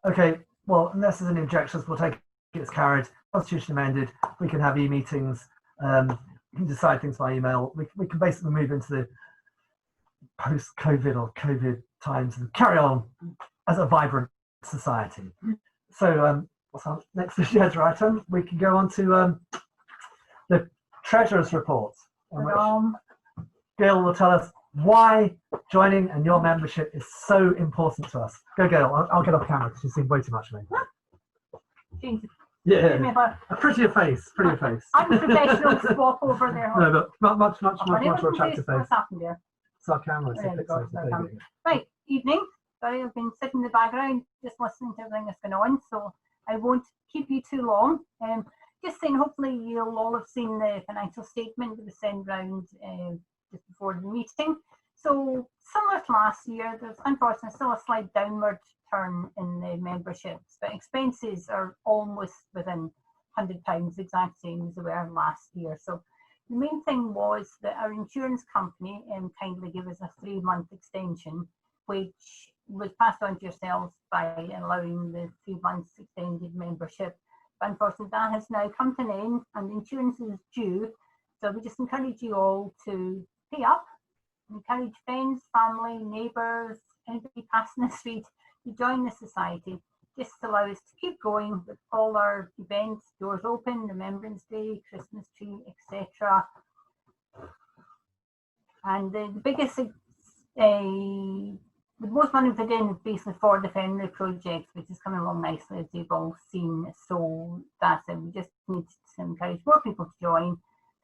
Okay, well, unless there's any objections, we'll take it as carried. Constitution amended. We can have e-meetings. We can decide things by email. We can basically move into the post-COVID or COVID times and carry on as a vibrant society. So what's our next agenda item? We can go on to the Treasurer's report, in which Gail will tell us why joining and your membership is so important to us. Go, Gail. I'll get off camera because you've seen way too much of me. Yeah, a prettier face, prettier face. I'm a professional swap over there. No, but much more attractive face. What's happened there? It's our camera. Right, evening. Sorry, I've been sitting in the background just listening to everything that's going on, so I won't keep you too long. Just saying, hopefully you'll all have seen the financial statement that was sent round just before the meeting. So similar to last year, there's unfortunately still a slight downward turn in the memberships, but expenses are almost within £100, the exact same as they were last year. So the main thing was that our insurance company kindly gave us a 3-month extension, which was passed on to yourselves by allowing the 3 months extended membership. But unfortunately, that has now come to an end and the insurance is due. So we just encourage you all to pay up, encourage friends, family, neighbours, anybody passing the street to join the society, just to allow us to keep going with all our events, doors open, Remembrance Day, Christmas tree, etc. And the biggest, the most money put in is basically for the family project, which is coming along nicely, as you've all seen. So that's it. We just need to encourage more people to join.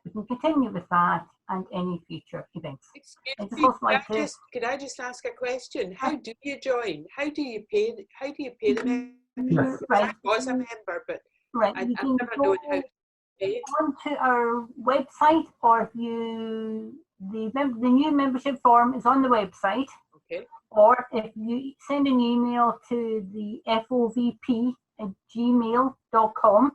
We can continue with that and any future events. Excuse me, could I just ask a question? How do you join? How do you pay the member? Right. I was a member, but right. I've never known how to pay. Onto our website, or if you the new membership form is on the website. Okay. or if you send an email to the FOVP@gmail.com,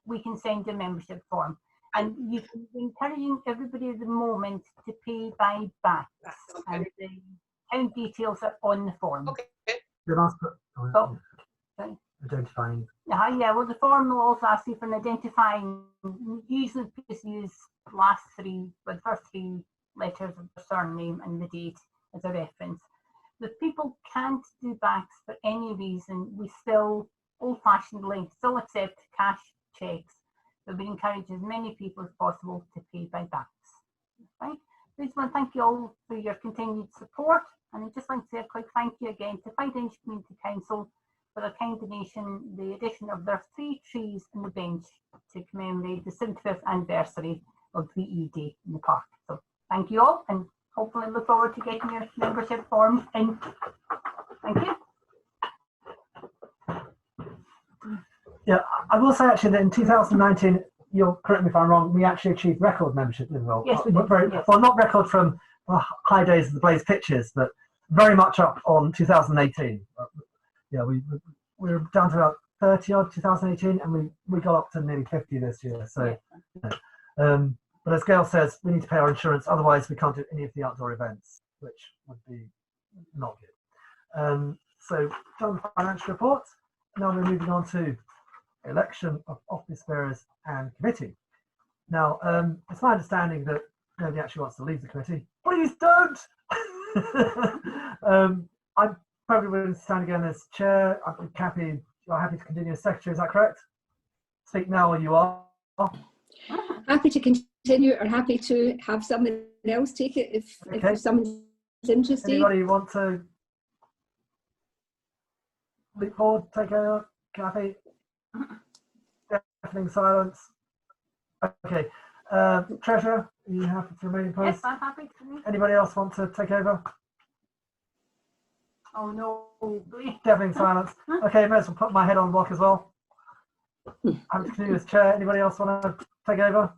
we can send a membership form. And you can be encouraging everybody at the moment to pay by BACS, and the account details are on the form. Okay. Did I put Sorry. identifying? Yeah, well, the form will also ask you for an identifying, usually just use last three, but first three letters of the surname and the date as a reference. If people can't do BACS for any reason, we still, old-fashionedly, still accept cash cheques. So we encourage as many people as possible to pay by BACS. Right? I just want to thank you all for your continued support, and I'd just like to say a quick thank you again to Fidence Community Council for their kind donation, the addition of their 3 trees on the bench to commemorate the 75th anniversary of VE Day in the park. So thank you all, and hopefully look forward to getting your membership forms in. Thank you. Yeah, I will say actually that in 2019, you'll correct me if I'm wrong, we actually achieved record membership, didn't we? Yes, we did. Yes. Well, not record from high days of the Blaze pitches, but very much up on 2018. Yeah, we were down to about 30 odd 2018, and we got up to nearly 50 this year. So, but as Gail says, we need to pay our insurance, otherwise we can't do any of the outdoor events, which would be not good. So, done the financial report. Now we're moving on to election of office bearers and committee. Now, it's my understanding that nobody actually wants to leave the committee. Please don't! I'm probably willing to stand again as chair. I'm happy. You're happy to continue as secretary, is that correct? Speak now or you are. Happy to continue, or happy to have someone else take it if someone's interested. Anybody want to leap forward, take over? Kathy? Deafening silence. Okay. Treasurer, are you happy to remain in post? Yes, I'm happy to. Anybody else want to take over? Oh no. Deafening silence. Okay, may as well put my head on the block as well. I'm to continue as chair. Anybody else want to take over?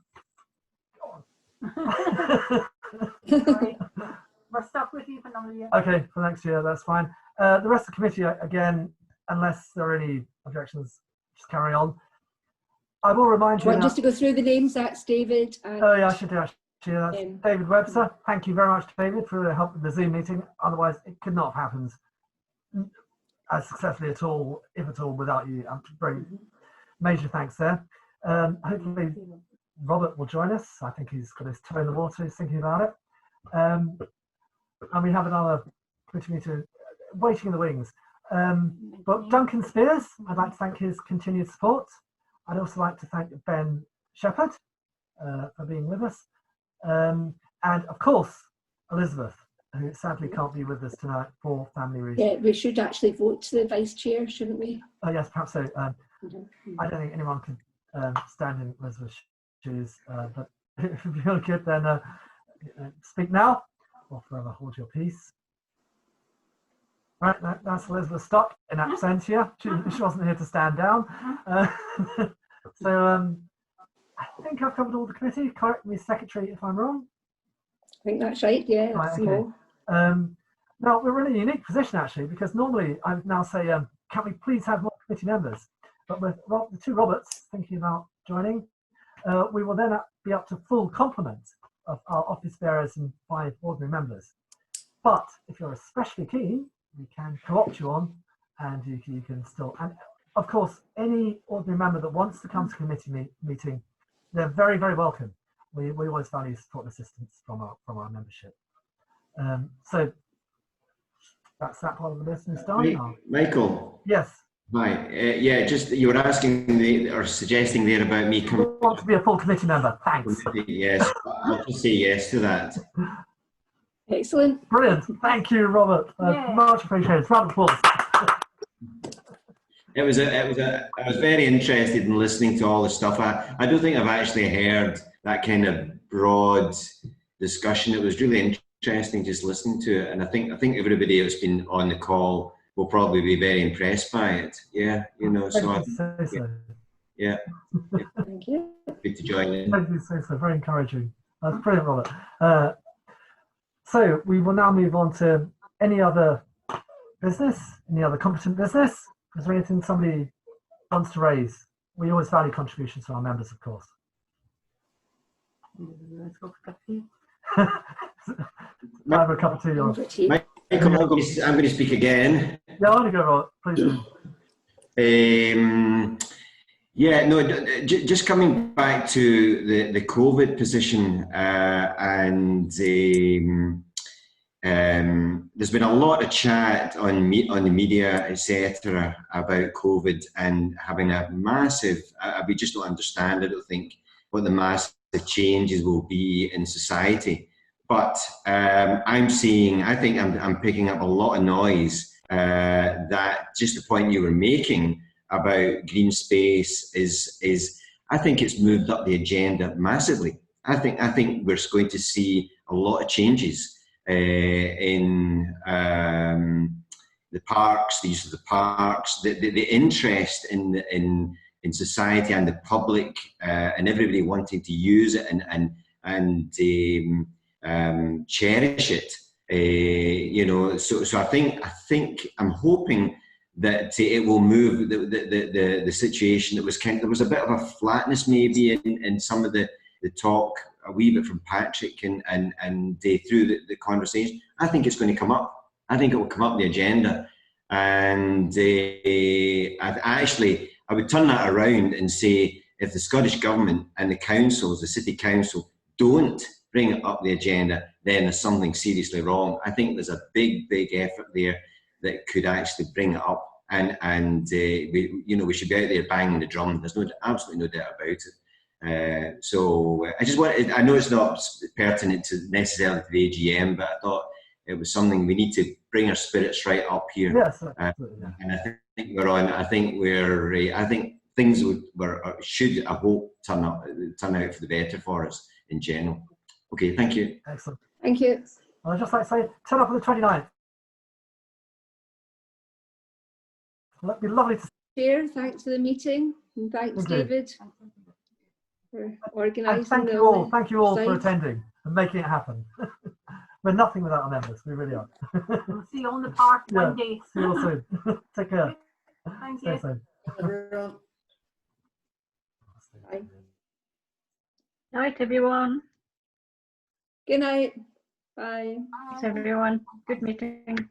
Sorry. We're stuck with you for another year. Okay, for next year, that's fine. The rest of the committee, again, unless there are any objections, just carry on. I will remind you. Just to go through the names, that's David. And, oh yeah, I should do actually. That's David Webster. Thank you very much, David, for the help with the Zoom meeting. Otherwise, it could not have happened as successfully at all, if at all, without you. Very major thanks there. Hopefully, Robert will join us. I think he's got his toe in the water. He's thinking about it. And we have another committee meeting waiting in the wings. But Duncan Spears, I'd like to thank his continued support. I'd also like to thank Ben Shepherd for being with us. And of course, Elizabeth, who sadly can't be with us tonight for family reasons. Yeah, we should actually vote to the vice chair, shouldn't we? Oh yes, perhaps so. I don't think anyone can stand in Elizabeth's shoes, but if you're good, then speak now or forever hold your peace. Right, that's Elizabeth Stock in absentia. She wasn't here to stand down. So I think I've covered all the committee. Correct me, secretary, if I'm wrong. I think that's right. Yeah, right, that's okay. Now we're in a unique position actually, because normally I would now say, can we please have more committee members? But with the 2 Roberts thinking about joining, we will then be up to full complement of our office bearers and 5 ordinary members. But if you're especially keen, we can co-opt you on, and you can still, and of course, any ordinary member that wants to come to committee meeting, they're very, very welcome. We always value support and assistance from our membership. So that's that part of the business done. Michael. Yes. Hi. Yeah, just you were asking or suggesting there about me coming. I want to be a full committee member. Thanks. Yes, I'll just say yes to that. Excellent. Brilliant. Thank you, Robert. Much appreciated. Round of applause. I was very interested in listening to all the stuff. I don't think I've actually heard that kind of broad discussion. It was really interesting just listening to it, and I think everybody that's been on the call will probably be very impressed by it. Yeah, you know. So yeah. Thank you. Good to join in. Thank you so. Very encouraging. That's brilliant, Robert. So we will now move on to any other business? Any other competent business? Is there anything somebody wants to raise? We always value contributions from our members, of course. Let's go for tea. I have a cup of tea. Or... Michael, I'm going to speak again. Yeah, I want to go, Robert. Please do. Yeah, no, just coming back to the COVID position, and there's been a lot of chat on the media, etc., about COVID and having a massive. We just don't understand. I don't think what the massive changes will be in society. But I'm seeing. I think I'm picking up a lot of noise. That just the point you were making about green space is I think it's moved up the agenda massively. I think we're going to see a lot of changes in the parks, the use of the parks, the interest in society and the public, and everybody wanting to use it and cherish it. You know, so I think I'm hoping that it will move the situation that was there was a bit of a flatness maybe in some of the talk, a wee bit from Patrick and through the conversation. I think it's going to come up. I think it will come up the agenda, and I would turn that around and say if the Scottish Government and the councils, the City Council, don't bring it up the agenda, then there's something seriously wrong. I think there's a big effort there that could actually bring it up, and we should be out there banging the drum. There's absolutely no doubt about it. So I just wanted. I know it's not pertinent to necessarily to the AGM, but I thought it was something we need to bring our spirits right up here. Yes, absolutely. And I think we're on. I think things should, I hope, turn out for the better for us in general. Okay, thank you. Excellent. Thank you. I'd just like to say, turn up on the 29th. It'd be lovely to Chair, thanks for the meeting, and thanks, David, for organising. Thank you all for attending and making it happen. We're nothing without our members. We really are. We'll see you on the park one day. See you all soon. Take care. Thank Stay you. safe. Bye. Night, everyone. Good night. Bye. Thanks, everyone. Good meeting.